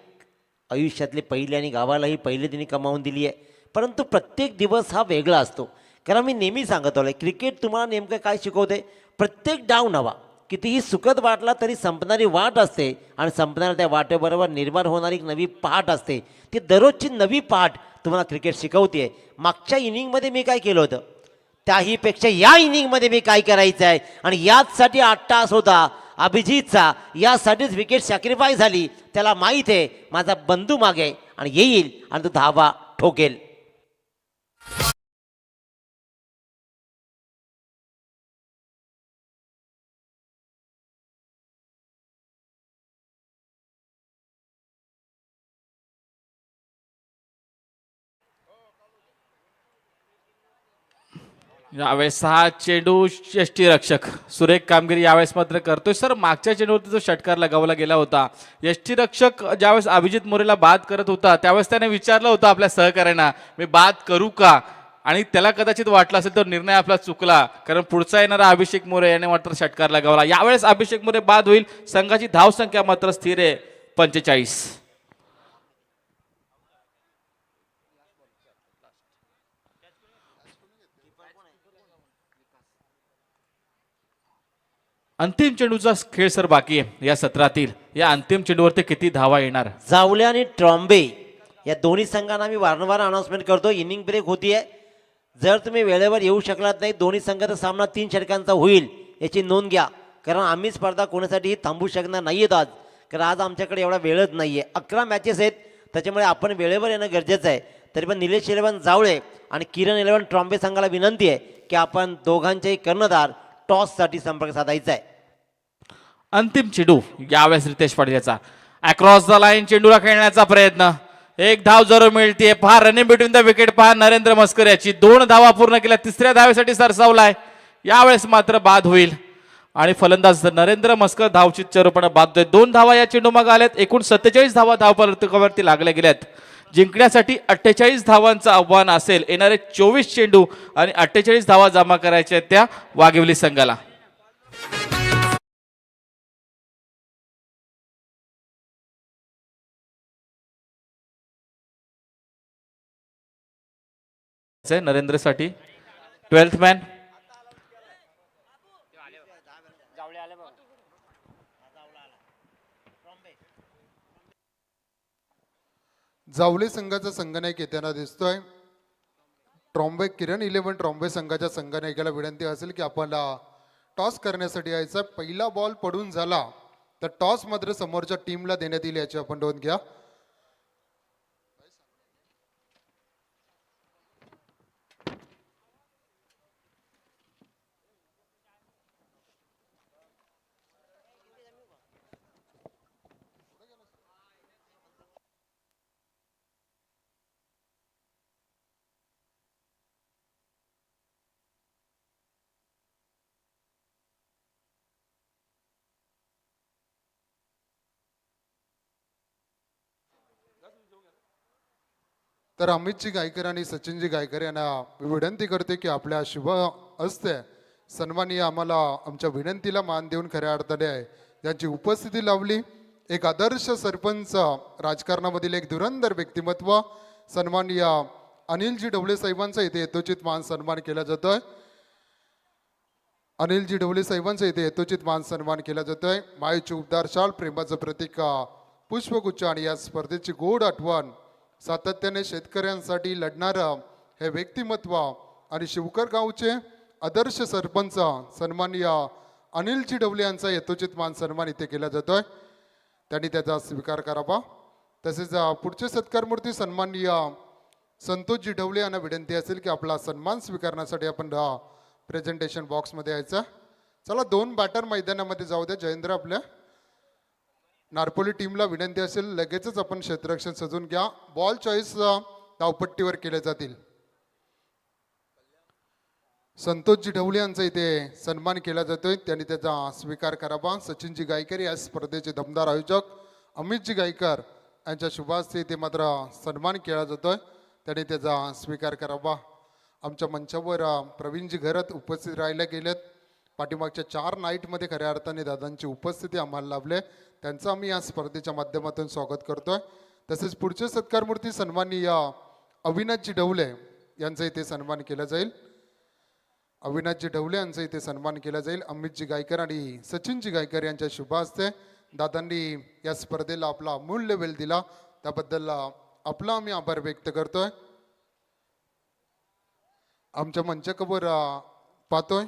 आयुष्यातली पहिली आणि गावालाही पहिली तिने कमावून दिली आहे. परंतु प्रत्येक दिवस हा वेगळा असतो, कारण मी नेहमी सांगत आलो क्रिकेट तुम्हाला नेमकं काय शिकवते. प्रत्येक डाव नवा, कितीही सुखद वाटला तरी संपणारी वाट असते आणि संपणाऱ्या त्या वाटेबरोबर निर्माण होणारी एक नवी पहाट असते. ती दररोजची नवी पहाट तुम्हाला क्रिकेट शिकवते. मागच्या इनिंगमध्ये मी काय केलं होतं त्याहीपेक्षा या इनिंगमध्ये मी काय करायचं आहे आणि याचसाठी 8 तास होता अभिजितचा, यासाठीच विकेट सॅक्रिफाईस झाली. त्याला माहीत आहे माझा बंधू मागे आणि येईल आणि तो धावा ठोकेल. यावेळेस 6 चेंडू यष्टीरक्षक सुरेख कामगिरी यावेळेस मात्र करतोय. सर मागच्या चेंडूवरती जो षटकार लगावला गेला होता, यष्टीरक्षक ज्यावेळेस अभिजित मोरेला बाद करत होता त्यावेळेस त्याने विचारलं होतं आपल्या सहकार्यांना मी बाद करू का, आणि त्याला कदाचित वाटलं असेल तर निर्णय आपला चुकला, कारण पुढचा येणारा अभिषेक मोरे याने मात्र षटकार लगावला. यावेळेस अभिषेक मोरे बाद होईल. संघाची धावसंख्या मात्र स्थिर आहे 45. अंतिम चेंडूचा खेळ सर बाकी आहे या सत्रातील. या अंतिम चेंडूवरती किती धावा येणार? जावले आणि ट्रॉम्बे या दोन्ही संघांना मी वारंवार अनाउन्समेंट करतो. इनिंग ब्रेक होतीये, जर तुम्ही वेळेवर येऊ शकलात नाही, दोन्ही संघाचा सामना 3 षटकांचा होईल याची नोंद घ्या. कारण आम्ही स्पर्धा कोणासाठीही थांबू शकणार नाही आहेत आज, कारण आज आमच्याकडे एवढा वेळच नाही आहे. 11 मॅचेस आहेत, त्याच्यामुळे आपण वेळेवर येणं गरजेचं आहे. तरी पण निलेश इलेव्हन जावळे आणि किरण इलेव्हन ट्रॉम्बे संघाला विनंती आहे की आपण दोघांचेही कर्णधार टॉससाठी संपर्क साधायचा आहे. अंतिम चेंडू यावेळेस रितेश पाटील याचा अक्रॉस द लाईन चेंडूला खेळण्याचा प्रयत्न. एक धाव जरूर मिळते. पहा रनिंग बिटवीन द विकेट, पहा नरेंद्र मस्कर याची 2 धावा पूर्ण केल्या. 3ऱ्या धावेसाठी सरसावलाय. यावेळेस मात्र बाद होईल आणि फलंदाज नरेंद्र मस्कर धावचित चरूपणे बाद होतोय. 2 धावा या चेंडू मागे आल्यात. एकूण 47 धावा धावफलकावरती लागल्या गेल्यात. जिंकण्यासाठी 48 धावांचं आव्हान असेल. येणारे 24 चेंडू आणि 48 धावा जमा करायच्या आहेत त्या वाघिवली संघाला. नरेंद्रसाठी 12th मॅन. जावले संघाचा संघनायक येताना दिसतोय. ट्रॉम्बे किरण इलेव्हन ट्रॉम्बे संघाच्या संघनायकाला विनंती असेल की आपल्याला टॉस करण्यासाठी यायचा. पहिला बॉल पडून झाला तर टॉस मात्र समोरच्या टीमला देण्यात येईल याची आपण नोंद घ्या. तर अमितजी गायकर आणि सचिनजी गायकर यांना मी विनंती करते की आपल्या शुभ हस्ते सन्माननीय आम्हाला आमच्या विनंतीला मान देऊन खऱ्या अर्थाने यांची उपस्थिती लावली. एक आदर्श सरपंच, राजकारणामधील एक धुरंधर व्यक्तिमत्व सन्माननीय अनिलजी ढवळे साहेबांचा इथे यथोचित मान सन्मान केला जातोय. अनिलजी ढवळे साहेबांचा इथे यथोचित मान सन्मान केला जातोय. मायेची उबदार शाल, प्रेमाचं प्रतीक पुष्पगुच्छ आणि या स्पर्धेची गोड आठवण. सातत्याने शेतकऱ्यांसाठी लढणारं हे व्यक्तिमत्व आणि शिवकर गावचे आदर्श सरपंच सन्माननीय अनिलजी ढवळे यांचा यथोचित मान सन्मान इथे केला जातोय. त्यांनी त्याचा स्वीकार करावा. तसेच पुढचे सत्कारमूर्ती सन्माननीय संतोषजी ढवळे यांना विनंती असेल की आपला सन्मान स्वीकारण्यासाठी आपण प्रेझेंटेशन बॉक्समध्ये यायचं. चला 2 बॅटर मैदानामध्ये जाऊ द्या. जयेंद्र आपल्या नारपोली टीमला विनंती असेल लगेचच आपण क्षेत्ररक्षण सजून घ्या. बॉल चॉईस धावपट्टीवर केले जातील. संतोषजी ढवळे यांचा इथे सन्मान केला जातोय, त्यांनी त्याचा स्वीकार करावा. सचिनजी गायकर या स्पर्धेचे दमदार आयोजक अमितजी गायकर यांच्या शुभास्ते इथे मात्र सन्मान केला जातोय, त्यांनी त्याचा स्वीकार करावा. आमच्या मंचावर प्रवीणजी घरत उपस्थित राहायला गेलेत. पाठीमागच्या 4 नाईटमध्ये खऱ्या अर्थाने दादांची उपस्थिती आम्हाला लाभले, त्यांचं आम्ही या स्पर्धेच्या माध्यमातून स्वागत करतोय. तसेच पुढचे सत्कारमूर्ती सन्माननीय अविनाशजी ढवळे यांचा इथे सन्मान केला जाईल. अविनाशजी ढवळे यांचा इथे सन्मान केला जाईल. अमितजी गायकर आणि सचिनजी गायकर यांच्या शुभ हस्ते दादांनी या स्पर्धेला आपला अमूल्य वेळ दिला, त्याबद्दल आपला आम्ही आभार व्यक्त करतोय. आमच्या मंचावर पाहतोय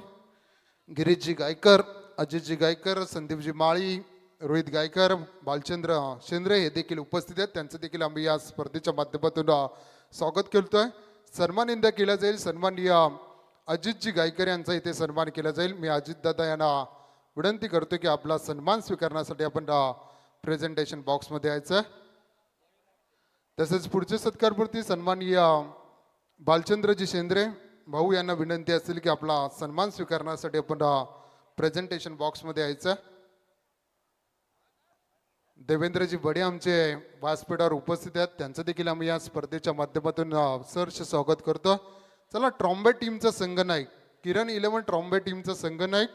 गिरीशजी गायकर, अजितजी गायकर, संदीपजी माळी, रोहित गायकर, बालचंद्र शेंद्रे हे देखील उपस्थित आहेत. त्यांचं देखील आम्ही या स्पर्धेच्या माध्यमातून स्वागत करतोय. सन्मानित केला जाईल. सन्माननीय अजितजी गायकर यांचा इथे सन्मान केला जाईल. मी अजितदादा यांना विनंती करतो की आपला सन्मान स्वीकारण्यासाठी आपण प्रेझेंटेशन बॉक्समध्ये यायचं. तसेच पुढचे सत्कारपूर्ती सन्माननीय बालचंद्रजी शेंद्रे भाऊ यांना विनंती असेल की आपला सन्मान स्वीकारण्यासाठी आपण प्रेझेंटेशन बॉक्समध्ये यायचं. देवेंद्रजी बडे आमचे व्यासपीठावर उपस्थित आहेत, त्यांचं देखील आम्ही या स्पर्धेच्या माध्यमातून सहर्ष स्वागत करतो. चला ट्रॉम्बे टीमचा संघनायक, किरण इलेव्हन ट्रॉम्बे टीमचा संघनायक,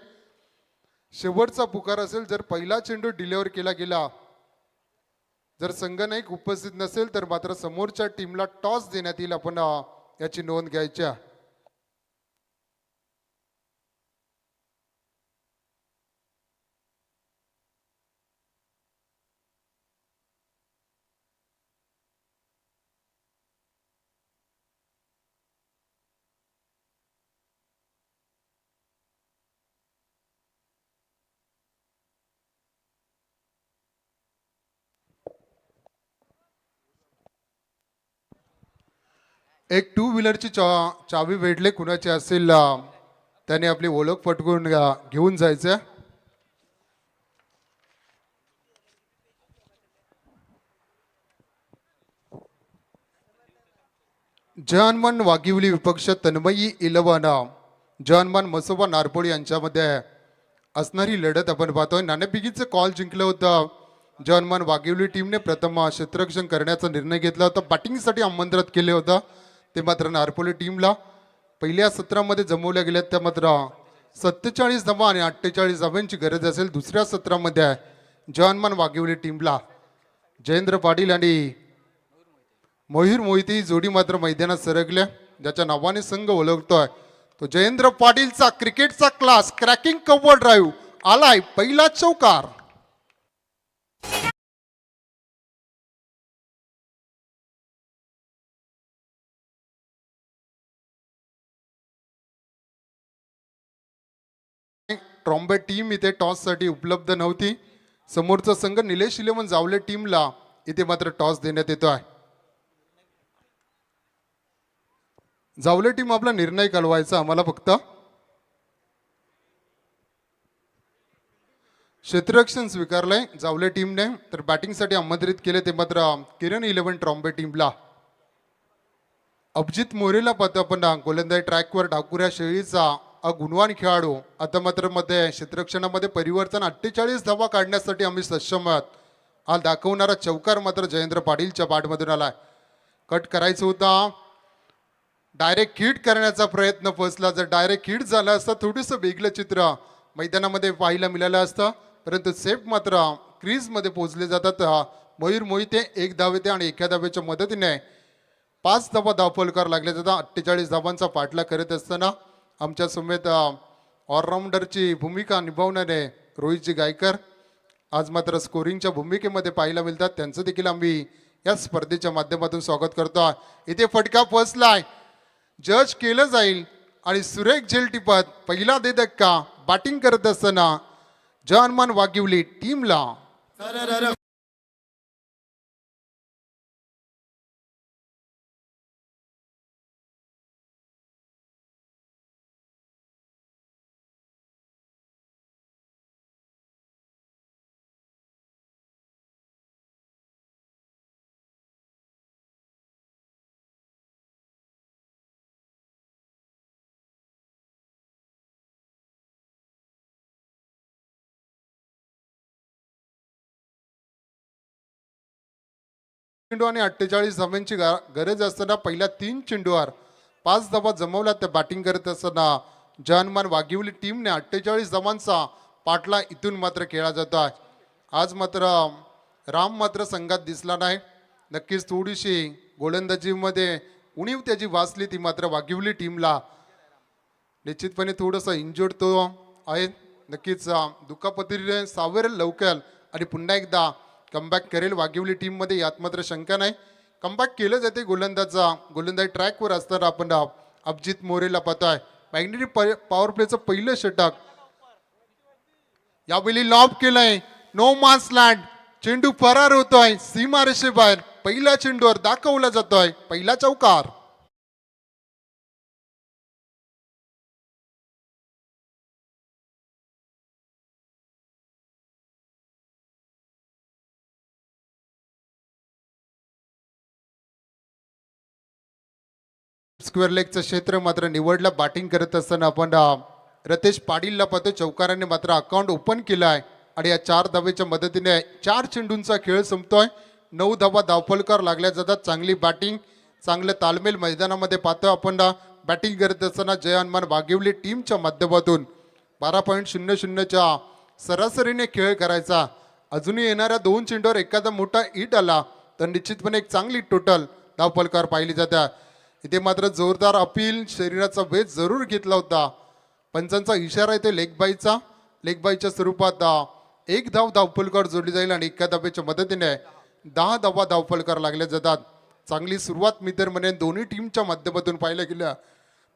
शेवटचा पुकार असेल. जर पहिला चेंडू डिलिव्हर केला गेला, जर संघनायक उपस्थित नसेल तर मात्र समोरच्या टीमला टॉस देण्यात येईल. आपण याची नोंद घ्यायची. एक टू व्हीलरची चावी वेढले कुणाची असेल त्याने आपली ओळख पटकून घेऊन जायचं. जहानमान वाघिवली विपक्ष तन्मयी इलवाना जहानमान मसोबा नारपोळी यांच्यामध्ये असणारी लढत आपण पाहतोय. नाणेफेकीचं कॉल जिंकलं होतं जहानमान वाघिवली टीमने. प्रथम क्षेत्ररक्षण करण्याचा निर्णय घेतला होता. बॅटिंगसाठी आमंत्रित केले होतं ते मात्र नारपोळी टीमला पहिल्या सत्रामध्ये जमवल्या गेल्या. त्या मात्र 47 धावा आणि 48 धाव्यांची गरज असेल दुसऱ्या सत्रामध्ये जहानमान वाघिवली टीमला. जयेंद्र पाटील आणि मयूर मोहिते जोडी मात्र मैदानात सरकल्या. ज्याच्या नावाने संघ ओळखतोय तो जयेंद्र पाटीलचा क्रिकेटचा क्लास क्रॅकिंग कव्हर ड्राईव्ह आलाय पहिला चौकार. ट्रॉम्बे टीम इथे टॉससाठी उपलब्ध नव्हती. समोरचा संघ निलेश इलेव्हन जावले टीमला इथे मात्र टॉस देण्यात येतो आहे. जावले टीम आपला निर्णय कळवायचा आम्हाला फक्त. क्षेत्ररक्षण स्वीकारलंय जावले टीमने. तर बॅटिंगसाठी आमंत्रित केले ते मात्र किरण इलेव्हन ट्रॉम्बे टीमला. अभिजित मोरेला पाहतो आपण गोलंदाजी ट्रॅकवर डाकुऱ्या शैलीचा गुणवान खेळाडू. आता मात्र मध्ये क्षेत्ररक्षणामध्ये परिवर्तन 48 धावा काढण्यासाठी आम्ही सक्षम आहोत. हा दाखवणारा चौकार मात्र जयेंद्र पाटीलच्या बॅटमधून आलाय. कट करायचं होता. डायरेक्ट हिट करण्याचा प्रयत्न फसला. जर डायरेक्ट हिट झाला असता थोडंसं वेगळं चित्र मैदानामध्ये पाहायला मिळालं असतं. परंतु सेफ मात्र क्रीजमध्ये पोहोचले जातात. मयूर मोहिते 1 धाव येते आणि 1 धावेच्या मदतीने 5 धावा धावफलकार लागले जातात. 48 धावांचा पाठलाग करत असताना आमच्या समेत ऑलराऊंडरची भूमिका निभावणारे रोहितजी गायकर आज मात्र स्कोरिंगच्या भूमिकेमध्ये पाहायला मिळतात. त्यांचं देखील आम्ही या स्पर्धेच्या माध्यमातून स्वागत करतो. इथे फटका फसलाय. जज केलं जाईल आणि सुरेख झेल टिपत पहिला दे धक्का बॅटिंग करत असताना जहानमान वाघिवली टीमला. चेंडू आणि 48 धावांची गरज असताना पहिल्या 3 चेंडूवर 5 धावा जमवल्या. त्या बॅटिंग करत असताना जहानमान वाघिवली टीमने 48 धावांचा पाठला इथून मात्र खेळला जातो आहे. आज मात्र राम मात्र संघात दिसला नाही. नक्कीच थोडीशी गोलंदाजीमध्ये उणीव त्याची वाचली ती मात्र वाघिवली टीमला. निश्चितपणे थोडंसं इंजुर्ड तो आहे. नक्कीच दुखापतीने सावरेल लवकर आणि पुन्हा एकदा कमबॅक करेल वाघिवली टीममध्ये यात मात्र शंका नाही. कमबॅक केलं जाते गोलंदाजी ट्रॅकवर असताना आपण अभिजित मोरेला पाहतोय. मॅग्नेटिक पॉवर प्लेचं पहिलं षटक यावेळी लॉब केलंय. नो मान्स लँड. चेंडू फरार होतोय सीमारेषेबाहेर. पहिल्या चेंडूवर दाखवला जातोय पहिला चौकार. स्क्वेअर लेगचं क्षेत्र मात्र निवडलं. बॅटिंग करत असताना आपण रतेश पाटीलला पाहतो. चौकाराने मात्र अकाउंट ओपन केलं आहे आणि या 4 धावेच्या मदतीने 4 चेंडूंचा खेळ संपतोय. 9 धावा धावफलकार लागल्या जातात. चांगली बॅटिंग चांगलं तालमेल मैदानामध्ये पाहतो आपण. बॅटिंग करत असताना जहानमान वाघिवली टीमच्या माध्यमातून 12.00च्या सरासरीने खेळ करायचा. अजूनही येणाऱ्या 2 चेंडूवर एखादा मोठा हिट आला तर निश्चितपणे एक चांगली टोटल धावफलकार पाहिली जातात. इथे मात्र जोरदार अपील शरीराचा वेध जरूर घेतला होता. पंचांचा इशारा येते लेग बायच्या स्वरूपात 1 धावफलकार जोडली जाईल आणि 1 धावेच्या मदतीने 10 धावा धावफलकार लागले जातात. चांगली सुरुवात मी तर म्हणेन दोन्ही टीमच्या माध्यमातून पाहायला गेल्या.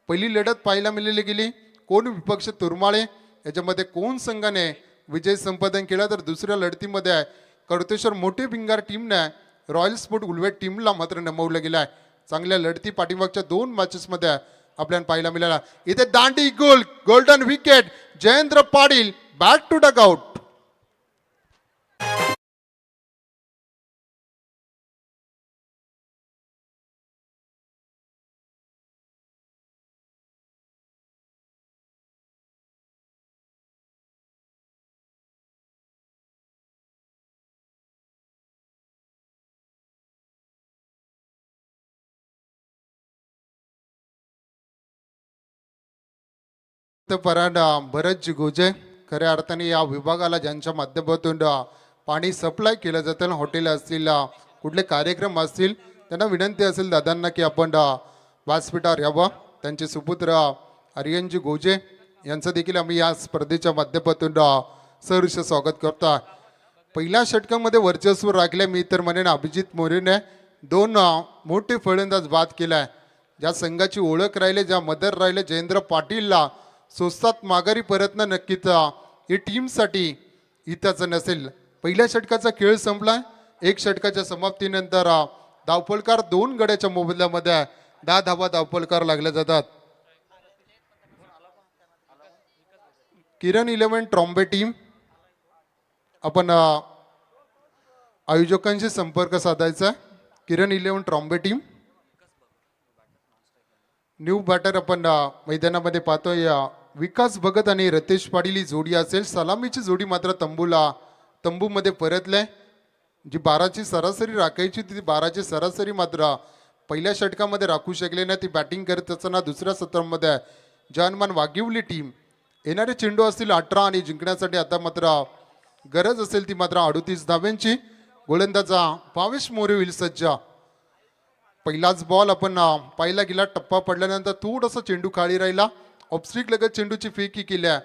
पहिली लढत पाहायला मिळाली गेली कोण विपक्ष तुरमाळे याच्यामध्ये कोण संघाने विजय संपादन केला. तर दुसऱ्या लढतीमध्ये कडतेश्वर मोठे भिंगार टीमने रॉयल स्पोर्ट उलवेट टीमला मात्र नमवलं गेलं आहे. चांगल्या लढती पाठीमागच्या 2 मॅचेसमध्ये आपल्याला पाहायला मिळाला. इथे दांडी गोल, golden wicket, Jayendra Patil back to dugout. Parad Bharat Goje खऱ्या अर्थाने या विभागाला ज्यांच्या माध्यमातून पाणी सप्लाय केलं जातं, हॉटेल असतील, कुठले कार्यक्रम असतील, त्यांना विनंती असेल दादांना की आपण व्यासपीठावर यावं. त्यांचे सुपुत्र आर्यनजी गोजे यांचं देखील आम्ही या स्पर्धेच्या माध्यमातून सहर्ष स्वागत करतो. पहिल्या षटकामध्ये वर्चस्व राखले. मी तर म्हणेन अभिजित मोरेने 2 मोठे फलंदाज बाद केलाय. ज्या संघाची ओळख राहिले, ज्या मदर राहिले, जयेंद्र पाटीलला स्वस्तात माघारी परतणं नक्कीच ही टीमसाठी हिताचं नसेल. पहिल्या षटकाचा खेळ संपला. 1 षटकाच्या समाप्तीनंतर धावफलकार 2 गड्याच्या मोबदल्यामध्ये 10 धावा धावफलकार लागल्या जातात. किरण 11 ट्रॉम्बे टीम, आपण आयोजकांशी संपर्क साधायचा. किरण 11 ट्रॉम्बे टीम न्यू बॅटर आपण मैदानामध्ये पाहतोय. विकास भगत आणि रतेश पाटील ही जोडी असेल. सलामीची जोडी मात्र तंबूमध्ये परतले. जी 12ची सरासरी राखायची ती 12ची सरासरी मात्र पहिल्या षटकामध्ये राखू शकले नाही. ती बॅटिंग करत असताना दुसऱ्या सत्रामध्ये जानमान वागिवली टीम. येणारे चेंडू असतील 18 आणि जिंकण्यासाठी आता मात्र गरज असेल ती मात्र 38 धाव्यांची. गोलंदाजा भावेश मोरे होईल सज्ज. पहिलाच बॉल आपण पाहिला गेला. टप्पा पडल्यानंतर थोडासा चेंडू खाली राहिला. ऑफस्ट्रिक लगत चेंडूची फेकी केल्या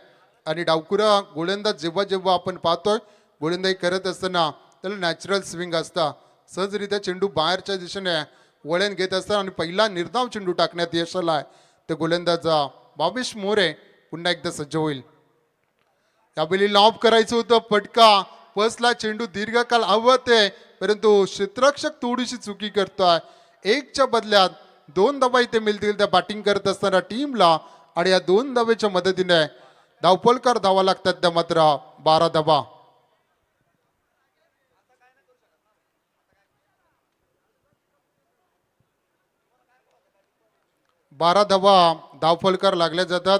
आणि डावकुरा गोलंदाज जेव्हा आपण पाहतोय गोलंदाजी करत असताना त्याला नॅचरल स्विंग असता. सहजरित्या चेंडू बाहेरच्या दिशेने वळण घेत असतात आणि पहिला निर्धाव चेंडू टाकण्यात यश आलाय. तर गोलंदाज भावेश मोरे पुन्हा एकदा सज्ज होईल. यावेळी लॉब करायचं होतं. फटका फसला. चेंडू दीर्घकाल आवडते परंतु क्षेत्ररक्षक थोडीशी चुकी करतोय. 1च्या बदल्यात 2 धावा इथे मिळतील त्या बॅटिंग करत असताना टीमला आणि या 2 धावेच्या मदतीने धावफलकार धावा लागतात त्या मात्र 12 धावा. धावफलकार लागल्या जातात.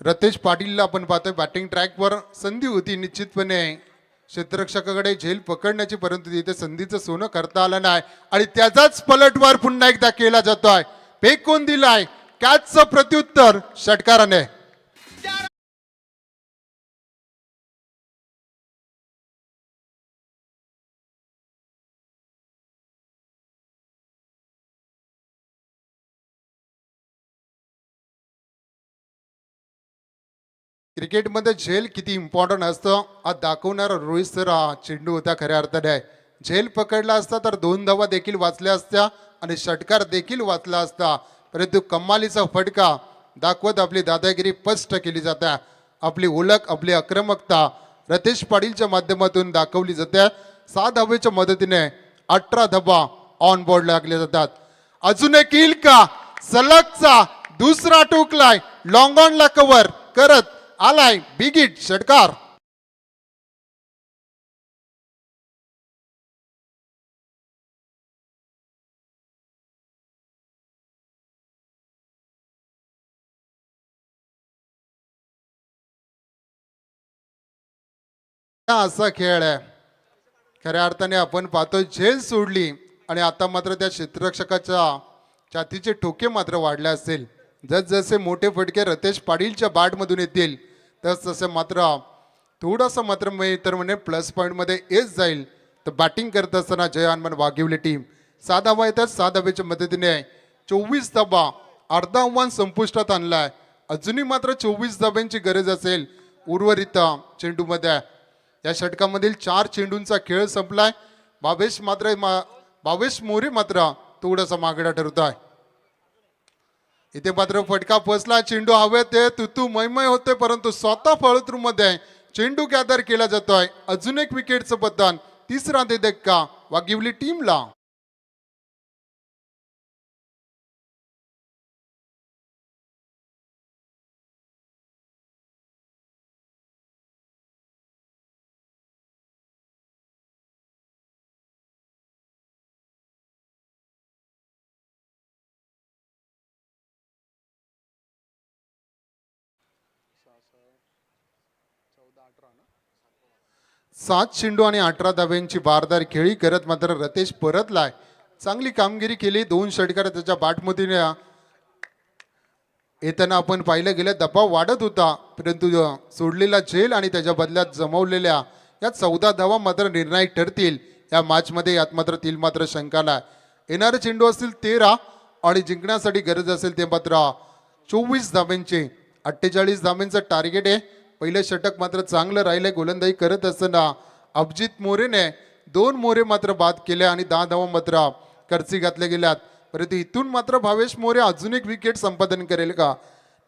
रतेश पाटीलला आपण पाहतोय बॅटिंग ट्रॅकवर. संधी होती निश्चितपणे क्षेत्ररक्षकाकडे झेल पकडण्याची, परंतु तिथे संधीचं सोनं करता आलं नाही आणि त्याचाच पलटवार पुन्हा एकदा केला जातोय. फेकून दिलाय कॅचचं प्रत्युत्तर षटकाराने. क्रिकेटमध्ये झेल किती इम्पॉर्टंट असतं आज दाखवणारा रोहित सर हा चेंडू होता खऱ्या अर्थाने. झेल पकडला असता तर 2 धावा देखील वाचल्या असत्या आणि षटकार देखील वाचला असता. परंतु कमालीचा फटका दाखवत आपली दादागिरी स्पष्ट केली जाते. आपली ओळख, आपली आक्रमकता रतेश पाटीलच्या माध्यमातून दाखवली जाते. 7 धावेच्या मदतीने 18 धावा ऑन बोर्ड लागले जातात. अजून एक येईल का? सलगचा दुसरा टोकलाय. लॉंग ऑनला कव्हर करत आलाय बिग हिट षटकार. असा खेळ आहे खऱ्या अर्थाने. आपण पाहतोय झेल सोडली आणि आता मात्र त्या क्षेत्ररक्षकाच्या छातीचे ठोके मात्र वाढले असेल. जसजसे मोठे फटके रतेश पाटीलच्या बॅटमधून येतील तसतसे मात्र थोडासा मात्र मी तर म्हणे प्लस पॉईंटमध्ये येत जाईल. तर बॅटिंग करत असताना जय हनुमान वाघिवली टीम 7 धावा येतात. 7 धावेच्या मदतीने 24 धावा अर्धा आव्हान संपुष्टात आणलाय. अजूनही मात्र 24 धाब्यांची गरज असेल उर्वरित चेंडूमध्ये. या षटकामधील 4 चेंडूंचा खेळ संपलाय. भावेश मोरे मात्र थोडासा मागडा ठरतोय. इथे मात्र फटका फसला, चेंडू हवेत आहे, तुतू मैमय होते, परंतु स्वतः फळतरू मध्ये चेंडू गॅदर केला जातोय. अजून एक विकेटचं बदल, तिसरा धक्का वाघिवली टीमला. सात चेंडू आणि 18 धाब्यांची बारदार खेळी करत मात्र रतेश परतलाय. चांगली कामगिरी केली. 2 षटकार त्याच्या बॅटमधून येताना आपण पाहिलं गेलं, दबाव वाढत होता, परंतु सोडलेला झेल आणि त्याच्या बदल्यात जमवलेल्या या 14 धावा मात्र निर्णायक ठरतील या मॅचमध्ये. यात मात्र तील मात्र शंकाला. येणारे चेंडू असतील 13 आणि जिंकण्यासाठी गरज असेल ते मात्र 24 धाब्यांचे. 48 धाब्यांचं टार्गेट आहे. पहिलं षटक मात्र चांगलं राहिलंय. गोलंदाजी करत असताना अभिजित मोरेने 2 मोरे मात्र बाद केले आणि 10 धावा मात्र खर्ची घातल्या गेल्यात. परंतु इथून मात्र भावेश मोरे अजून एक विकेट संपादन करेल का?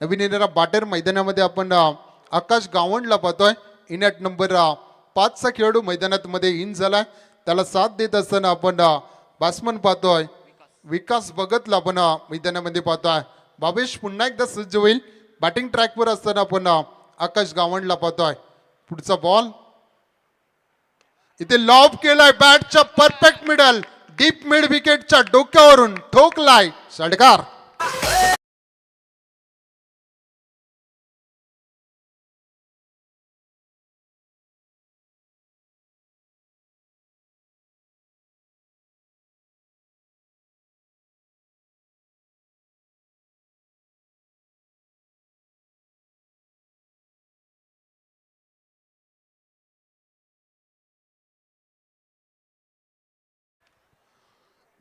नवीन येणारा बॅटर मैदानामध्ये आपण आकाश गावंडला पाहतोय. इन ॲट नंबर 5चा खेळाडू मैदानात मध्ये इन झालाय. त्याला साथ देत असताना आपण बॅट्समन पाहतोय विकास भगतला आपण मैदानामध्ये पाहतोय. भावेश पुन्हा एकदा सज्ज होईल. बॅटिंग ट्रॅकवर असताना आपण आकाश गावंडला पाहतोय. पुढचा बॉल इथे लॉब केलाय, बॅटच्या परफेक्ट मिडल, डीप मिड विकेटच्या डोक्यावरून ठोकलाय, षटकार.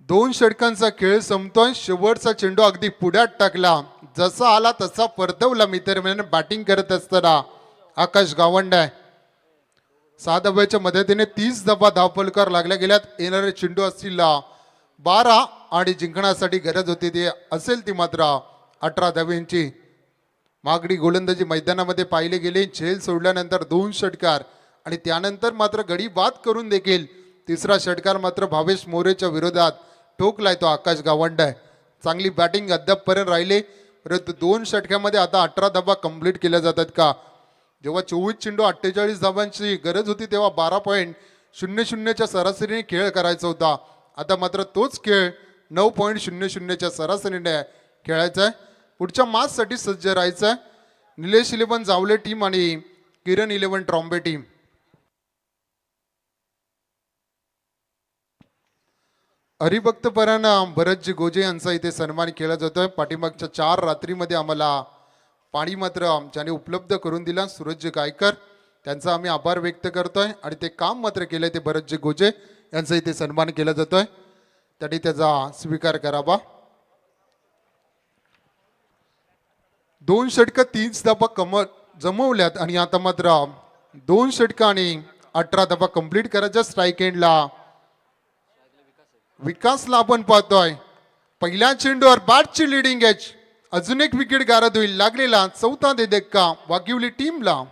दोन षटकांचा खेळ संपतोय. शेवटचा चेंडू अगदी पुढ्यात टाकला, जसा आला तसा परतवला. मित्रमैत्रिणी बॅटिंग करत असताना आकाश गावंड आहे. 6 धाब्याच्या मदतीने 30 धाबा धावफलकार लागल्या गेल्यात. येणारे चेंडू असतील 12 आणि जिंकण्यासाठी गरज होती ती असेल ती मात्र 18 धाब्यांची. मागडी गोलंदाजी मैदानामध्ये पाहिले गेले. झेल सोडल्यानंतर 2 षटकार आणि त्यानंतर मात्र गडी बाद करून देखील तिसरा षटकार मात्र भावेश मोरेच्या विरोधात ठोकलाय तो आकाश गावंड आहे. चांगली बॅटिंग अद्यापपर्यंत राहिली, परंतु 2 षटकामध्ये आता 18 धाबा कंप्लीट केल्या जातात का? जेव्हा 24 चेंडू 48 धाबांची गरज होती तेव्हा 12.00च्या सरासरीने खेळ करायचा होता. आता मात्र तोच खेळ 9.00च्या सरासरीने खेळायचा आहे. पुढच्या मॅचसाठी सज्ज राहायचं आहे. निलेश 11 जावले टीम आणि किरण 11 ट्रॉम्बे टीम. हरिभक्तपरांना भरतजी गोजे यांचा इथे सन्मान केला जातोय. पाठीमागच्या 4 रात्रीमध्ये आम्हाला पाणी मात्र ज्याने उपलब्ध करून दिला सूरजजी गायकर, त्यांचा आम्ही आभार व्यक्त करतोय. आणि ते काम मात्र केलंय ते भरतजी गोजे यांचा इथे सन्मान केला जातोय, त्यांनी त्याचा स्वीकार करावा. 2 षटक 30 धाबा जमवल्यात आणि आता मात्र 2 षटक आणि 18 धाबा कंप्लीट करायच्या. स्ट्राईक एंडला विकासला आपण पाहतोय. पहिल्या चेंडूवर बॅटची लिडिंग एज, अजून एक विकेट गारद होईल. लागलेला 4था धक्का वाघिवली टीमला.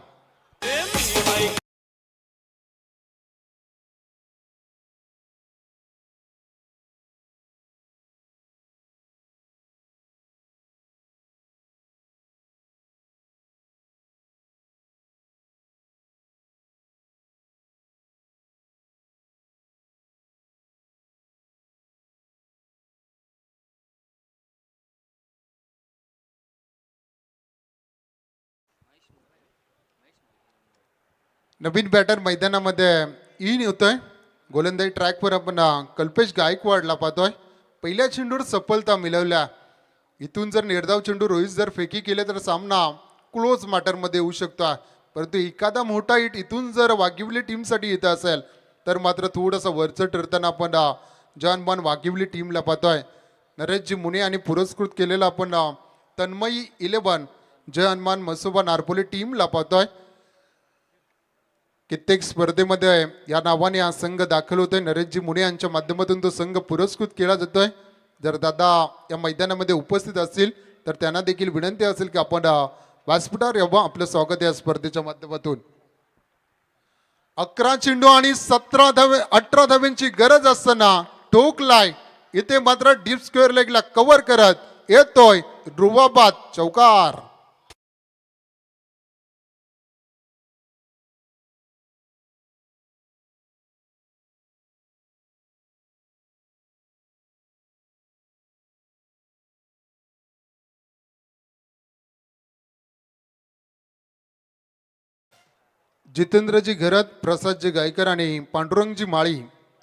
नवीन बॅटर मैदानामध्ये इन होतोय. गोलंदाजी ट्रॅकवर आपण कल्पेश गायकवाडला पाहतोय. पहिल्या चेंडूवर सफलता मिळवल्या. इथून जर निर्धाव चेंडू रोहित जर फेकी केले तर सामना क्लोज मॅटरमध्ये येऊ शकतो. परंतु एखादा मोठा हिट इथून जर वाघिवली टीमसाठी येत असेल तर मात्र थोडंसं वरचं ठरताना आपण जानमान वाघिवली टीमला पाहतोय. नरेशजी मुने आणि पुरस्कृत केलेला आपण तन्मयी 11 जय हनुमान मसोबा नारपोली टीमला पाहतोय. कित्येक स्पर्धेमध्ये या नावाने हा संघ दाखल होतोय. नरेशजी मुने यांच्या माध्यमातून तो संघ पुरस्कृत केला जातोय. जर दादा या मैदानामध्ये उपस्थित असतील तर त्यांना देखील विनंती असेल की आपण व्यासपीठावर यावं. आपलं स्वागत या स्पर्धेच्या माध्यमातून. 11 चेंडू आणि 18 धाव्यांची गरज असताना ठोकलाय इथे मात्र डीप स्क्वेअर लेगला कव्हर करत येतोय ध्रुवाबाद चौकार. जितेंद्रजी घरत, प्रसादजी गायकर आणि पांडुरंगजी माळी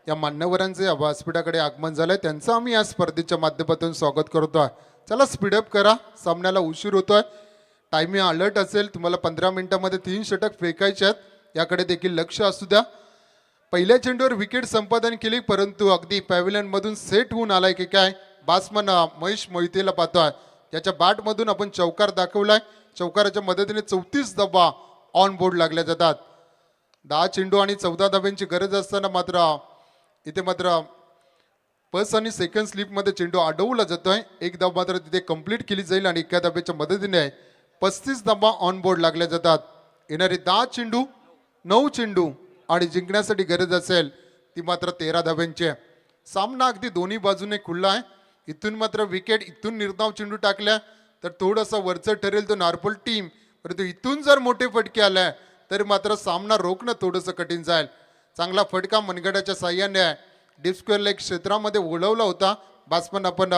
या मान्यवरांचे या व्यासपीठाकडे आगमन झालंय. त्यांचं आम्ही या स्पर्धेच्या माध्यमातून स्वागत करतोय. चला स्पीडअप करा, सामन्याला उशीर होतोय. टायमिंग अलर्ट असेल, तुम्हाला 15 मिनिटांमध्ये 3 षटक फेकायचे आहेत, याकडे देखील लक्ष असू द्या. पहिल्या चेंडूवर विकेट संपादन केली, परंतु अगदी पॅव्हिलियनमधून सेट होऊन आलाय की काय बॅट्समन महेश मोहितेला पाहतोय. त्याच्या बॅटमधून आपण चौकार दाखवलाय. चौकाराच्या मदतीने 34 धावा ऑन बोर्ड लागल्या जातात. 10 चेंडू आणि 14 धाब्यांची गरज असताना मात्र इथे मात्र फर्स्ट आणि सेकंड स्लिपमध्ये चेंडू अडवला जातोय. एक धाव मात्र तिथे कंप्लीट केली जाईल आणि एका धाब्याच्या मदतीने 35 धावा ऑन बोर्ड लागल्या जातात. येणारे 10 चेंडू 9 चेंडू आणि जिंकण्यासाठी गरज असेल ती मात्र 13 धाब्यांची. सामना अगदी दोन्ही बाजूने खुल्ला आहे. इथून मात्र विकेट, इथून निर्धाव चेंडू टाकल्या तर थोडासा वरचं ठरेल तो नार्पल टीम, परंतु इथून जर मोठे फटके आले तर मात्र सामना रोखणं थोडंसं कठीण जाईल. चांगला फटका मनगटाच्या साह्याने डीप स्क्वेअर लेग क्षेत्रामध्ये ओढवला होता. बॅट्समन आपण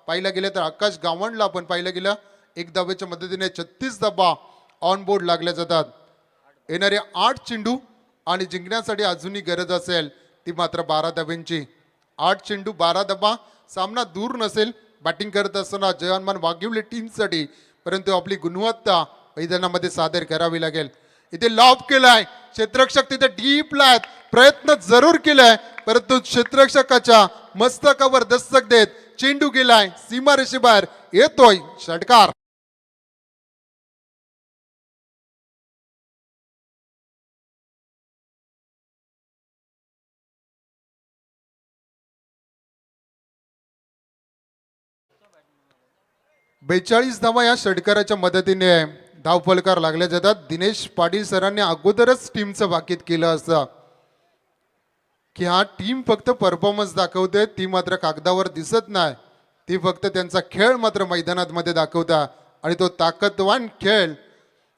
पाहिलं गेलं तर आकाश गावंडला आपण पाहिलं गेलं. एक धाब्याच्या मदतीने 36 धावा ऑन बोर्ड लागल्या जातात. येणारे 8 चेंडू आणि जिंकण्यासाठी अजूनही गरज असेल ती मात्र 12 धाब्यांची. 8 चेंडू 12 धावा. सामना दूर नसेल बॅटिंग करत असताना जवानमान वागिवले टीमसाठी, परंतु आपली गुणवत्ता मैदानामध्ये सादर करावी लागेल. इथे लॉब केलाय क्षेत्ररक्षक, तिथे डीपला आहेत, प्रयत्न जरूर केलाय, परंतु क्षेत्ररक्षकाच्या मस्तकावर दस्तक देत चेंडू गेलाय सीमारेषेबाहेर. येतोय षटकार. बेचाळीस धावा या षटकाराच्या मदतीने धावफलकार लागल्या जातात. दिनेश पाटील सरांनी अगोदरच टीमचं वाकीत केलं असतं की हा टीम फक्त परफॉर्मन्स दाखवते, ती मात्र कागदावर दिसत नाही, ती फक्त त्यांचा खेळ मात्र मैदानात मध्ये दाखवता. आणि तो ताकदवान खेळ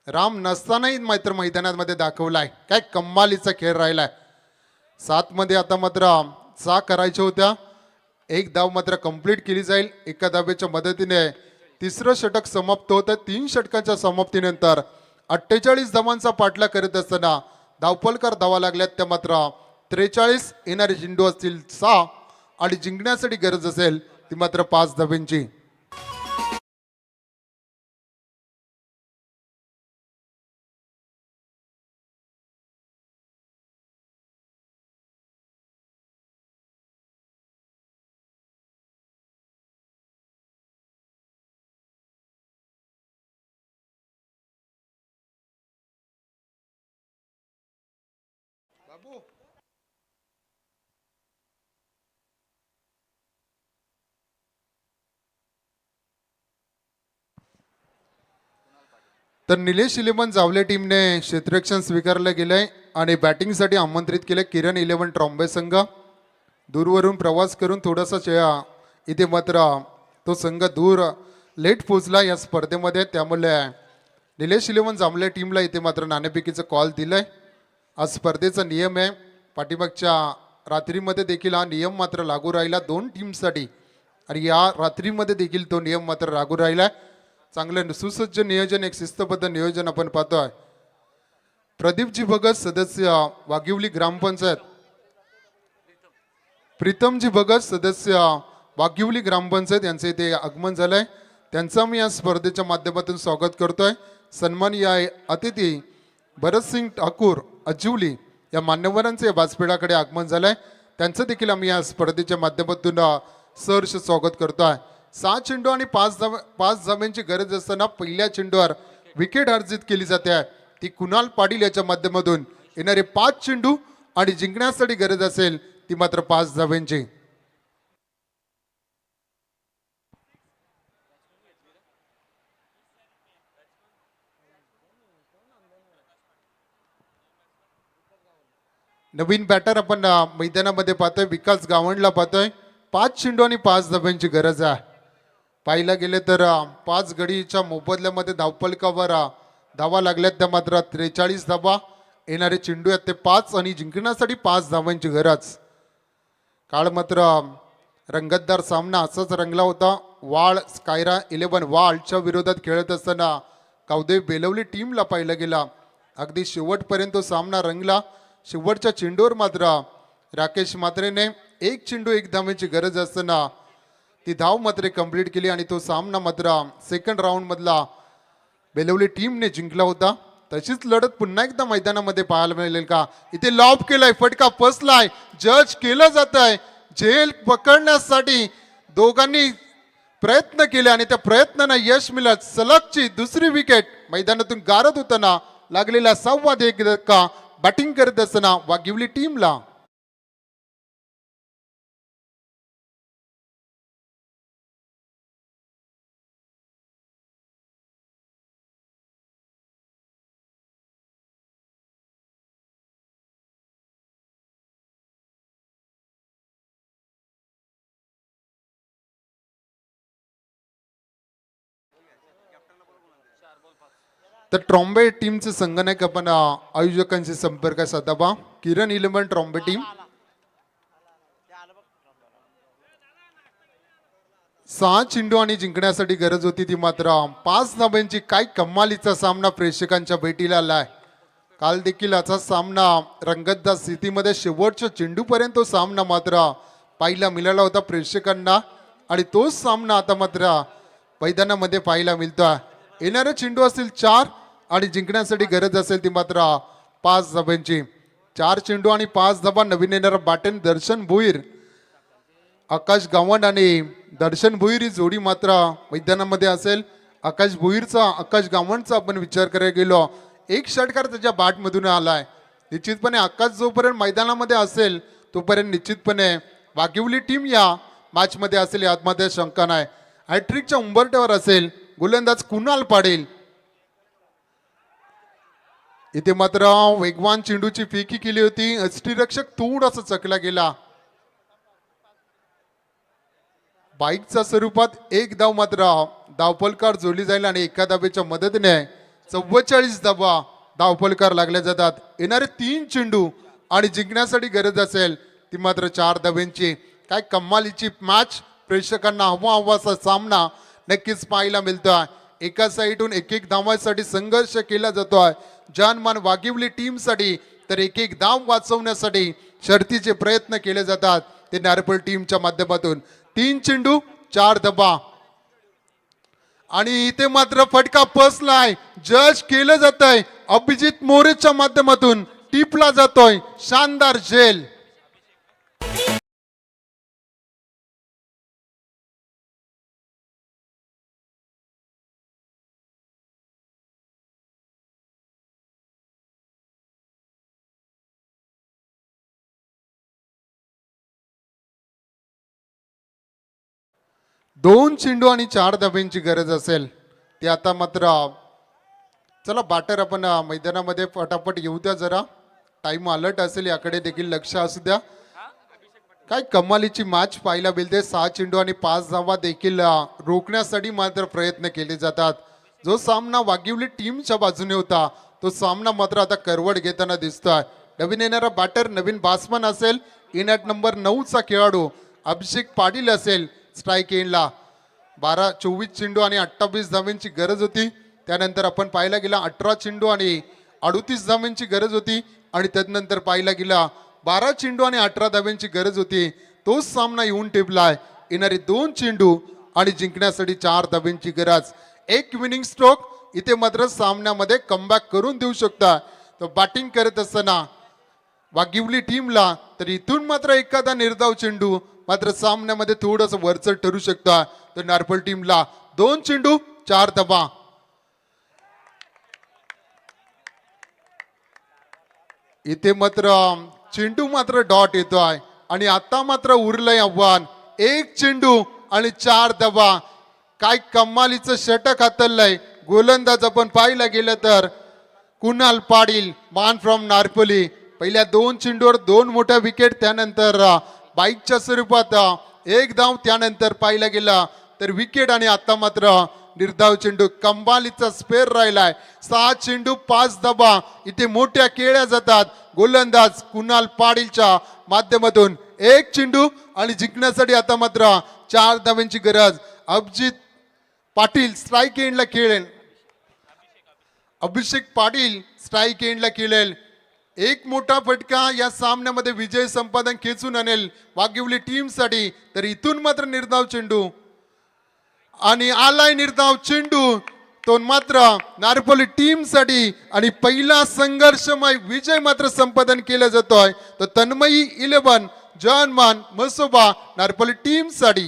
राम नसतानाही मात्र मैदानामध्ये दाखवलाय. काय कमालीचा खेळ राहिलाय. 7 मध्ये आता मात्र 6 करायच्या होत्या. एक धाव मात्र कंप्लीट केली जाईल. एका धावेच्या मदतीने तिसरं षटक समाप्त होतं. 3 षटकांच्या समाप्तीनंतर 48 धावांचा पाठलाग करत असताना धावफलकार धावा लागल्यात त्या मात्र 43. येणारे चेंडू असतील 6 आणि जिंकण्यासाठी गरज असेल ती मात्र 5 धाब्यांची. तर निलेश इलेव्हन जावले टीमने क्षेत्ररक्षण स्वीकारलं गेलंय आणि बॅटिंगसाठी आमंत्रित केलं किरण 11 ट्रॉम्बे संघ. दूरवरून प्रवास करून थोडासा इथे मात्र तो संघ दूर लेट पोचला या स्पर्धेमध्ये, त्यामुळे निलेश इलेव्हन जांभले टीमला इथे मात्र नाणेफेकीचा कॉल दिलाय. आज स्पर्धेचा नियम आहे. पाठीमागच्या रात्रीमध्ये देखील हा नियम मात्र लागू राहिला 2 टीमसाठी आणि या रात्रीमध्ये देखील तो नियम मात्र लागू राहिला. चांगलं सुसज्ज नियोजन, एक शिस्तबद्ध नियोजन आपण पाहतोय. प्रदीपजी भगत सदस्य वाघिवली ग्रामपंचायत, प्रीतमजी भगत सदस्य वाघिवली ग्रामपंचायत यांचे इथे आगमन झालंय. त्यांचं मी या स्पर्धेच्या माध्यमातून स्वागत करतोय. सन्माननीय अतिथी भरतसिंग ठाकूर अजिवली या मान्यवरांचे या व्यासपीठाकडे आगमन झालंय. त्यांचं देखील आम्ही या स्पर्धेच्या माध्यमातून सहर्ष स्वागत करतोय. 6 चेंडू आणि 5 धाब्यांची गरज असताना पहिल्या चेंडूवर विकेट अर्जित केली जाते, ती कुणाल पाटील याच्या माध्यमातून. येणारे 5 चेंडू आणि जिंकण्यासाठी गरज असेल ती मात्र 5 धाब्यांची. नवीन बॅटर आपण मैदानामध्ये पाहतोय, विकास गावंडला पाहतोय. 5 चेंडू आणि 5 धाब्यांची गरज आहे. पाहिला गेले तर 5 गडीच्या मोबदल्यामध्ये धावपलकावर धावा लागल्यात, त्या मात्र 43 धावा. येणारे चेंडू आहेत ते 5 आणि जिंकण्यासाठी 5 धावांची गरज. काळ मात्र रंगतदार सामना असाच रंगला होता. वाळ स्कायरा 11 वाळच्या विरोधात खेळत असताना कावदेव बेलवली टीमला पाहिला गेला. अगदी शेवटपर्यंत तो सामना रंगला. शेवटच्या चेंडूवर मात्र राकेश म्हात्रेने 1 चेंडू 1 धावेची गरज असताना ती धाव मात्र कंप्लीट केली आणि तो सामना मात्र सेकंड राऊंड मधला बेलवली टीमने जिंकला होता. तशीच लढत पुन्हा एकदा मैदानामध्ये पाहायला मिळेल का? इथे लॉब केलाय, फटका फसलाय, जज केलं जात आहे. झेल पकडण्यासाठी दोघांनी प्रयत्न केले आणि त्या प्रयत्नांना यश मिळत सलगची दुसरी विकेट मैदानातून गारत होताना लागलेला 1.25 धक्का बॅटिंग करत असताना वाघिवली टीमला. तर ट्रॉम्बे टीमचे संगणक आपण आयोजकांशी संपर्क साधावा. किरण 11 ट्रॉम्बे टीम 6 चेंडू आणि जिंकण्यासाठी गरज होती ती मात्र 5 धाब्यांची. काय कमालीचा सामना प्रेक्षकांच्या भेटीला आलाय. काल देखील असा सामना रंगतदार स्थितीमध्ये शेवटच्या चेंडूपर्यंत तो सामना मात्र पाहायला मिळाला होता प्रेक्षकांना आणि तोच सामना आता मात्र मैदानामध्ये पाहायला मिळतोय. येणारे चेंडू असतील 4 आणि जिंकण्यासाठी गरज असेल ती मात्र 5 धाब्यांची. 4 चेंडू आणि 5 धाबा. नवीन येणारा बॅटन दर्शन भोईर, आकाश गावंड आणि दर्शन भोईर ही जोडी मात्र मैदानामध्ये असेल. आकाश गावंडचा आपण विचार करायला गेलो, 1 षटकार त्याच्या बॅटमधून आलाय. निश्चितपणे आकाश जोपर्यंत मैदानामध्ये असेल तोपर्यंत निश्चितपणे वाघिवली टीम या मॅच मध्ये असेल यात मध्ये शंका नाही. हॅट्रिकच्या उंबरट्यावर असेल. गोलंदाज कुणाल पाडेल. इथे मात्र वेगवान चेंडूची फेकी केली होती. यष्टीरक्षक थोडासा चकला गेला. बाईकच्या स्वरूपात 1 धाव मात्र धावपलकार जोडली जाईल आणि एका धावेच्या मदतीने 44 धावा धावपलकार लागल्या जातात. येणारे 3 चेंडू आणि जिंकण्यासाठी गरज असेल ती मात्र 4 धाव्यांची. काय कमालीची मॅच. प्रेक्षकांना हवा सामना नक्कीच पाहायला मिळतोय. एका साईडून 1-1 धावांसाठी संघर्ष केला जातोय. जानमान वाघिवली टीमसाठी तर 1-1 धाव वाचवण्यासाठी शर्तीचे प्रयत्न केले जातात ते नारपल टीमच्या माध्यमातून. 3 चेंडू 4 धाबा आणि इथे मात्र फटका फसलाय. जज केलं जात आहे. अभिजित मोरेच्या माध्यमातून टिपला जातोय शानदार झेल. दोन चेंडू आणि 4 धाब्यांची गरज असेल ते आता मात्र. चला बॅटर आपण मैदानामध्ये फटाफट येऊ द्या जरा. टाइम अलर्ट असेल याकडे देखील लक्ष असू द्या. काय कमालीची मॅच पाहायला मिळते. 6 चेंडू आणि 5 धावा देखील रोखण्यासाठी मात्र प्रयत्न केले जातात. जो सामना वाघिवली टीमच्या बाजूने होता तो सामना मात्र आता करवड घेताना दिसतोय. नवीन येणारा बॅटर नवीन बॅट्समन असेल. इन ॲट नंबर 9चा खेळाडू अभिषेक पाटील असेल. स्ट्राईक एंडला 24 चेंडू आणि 28 धाव्यांची गरज होती. त्यानंतर आपण पाहायला गेला 18 चेंडू आणि 38 धाव्यांची गरज होती आणि त्यानंतर पाहायला गेला 12 चेंडू आणि 18 धाव्यांची गरज होती. तोच सामना येऊन टेपलाय. येणारे 2 चेंडू आणि जिंकण्यासाठी 4 धाव्यांची गरज. 1 विनिंग स्ट्रोक इथे मात्र सामन्यामध्ये कमबॅक करून देऊ शकता. तो बॅटिंग करत असताना वाघिवली टीमला तर इथून मात्र एखादा निर्धाव चेंडू मात्र सामन्यामध्ये थोडंसं वरचढ ठरू शकता. तर नारपल टीमला 2 चेंडू 4 धावा. इथे मात्र चेंडू मात्र डॉट येतोय आणि आता मात्र उरलंय आव्हान. 1 चेंडू आणि 4 धावा. काय कमालीचं षटक हातलंय. गोलंदाज आपण पाहायला गेलं तर कुणाल पाटील मान फ्रॉम नारपली पहिल्या 2 चेंडूवर 2 मोठ्या विकेट, त्यानंतर बाईकच्या स्वरूपात 1 धाव, त्यानंतर पाहिला गेला तर विकेट आणि आता मात्र निर्धाव चेंडू. कंबालीचा स्पेअर राहिलाय. 6 चेंडू 5 धावा इथे मोठ्या केल्या जातात. गोलंदाज कुणाल पाटीलच्या माध्यमातून 1 चेंडू आणि जिंकण्यासाठी आता मात्र 4 धावांची गरज. अभिजित पाटील स्ट्राईक एंडला खेळेल. अभिषेक पाटील स्ट्राईक एंडला खेळेल. एक मोठा फटका या सामन्यामध्ये विजय संपादन खेचून आणेल वाघिवली टीमसाठी. तर इथून मात्र निर्धाव चेंडू आणि आलाय निर्धाव चेंडू तो मात्र नारपोली टीमसाठी आणि पहिला संघर्षमय विजय मात्र संपादन केला जातोय. तर तन्मयी 11 जॉनमान मसोबा नारपोली टीमसाठी.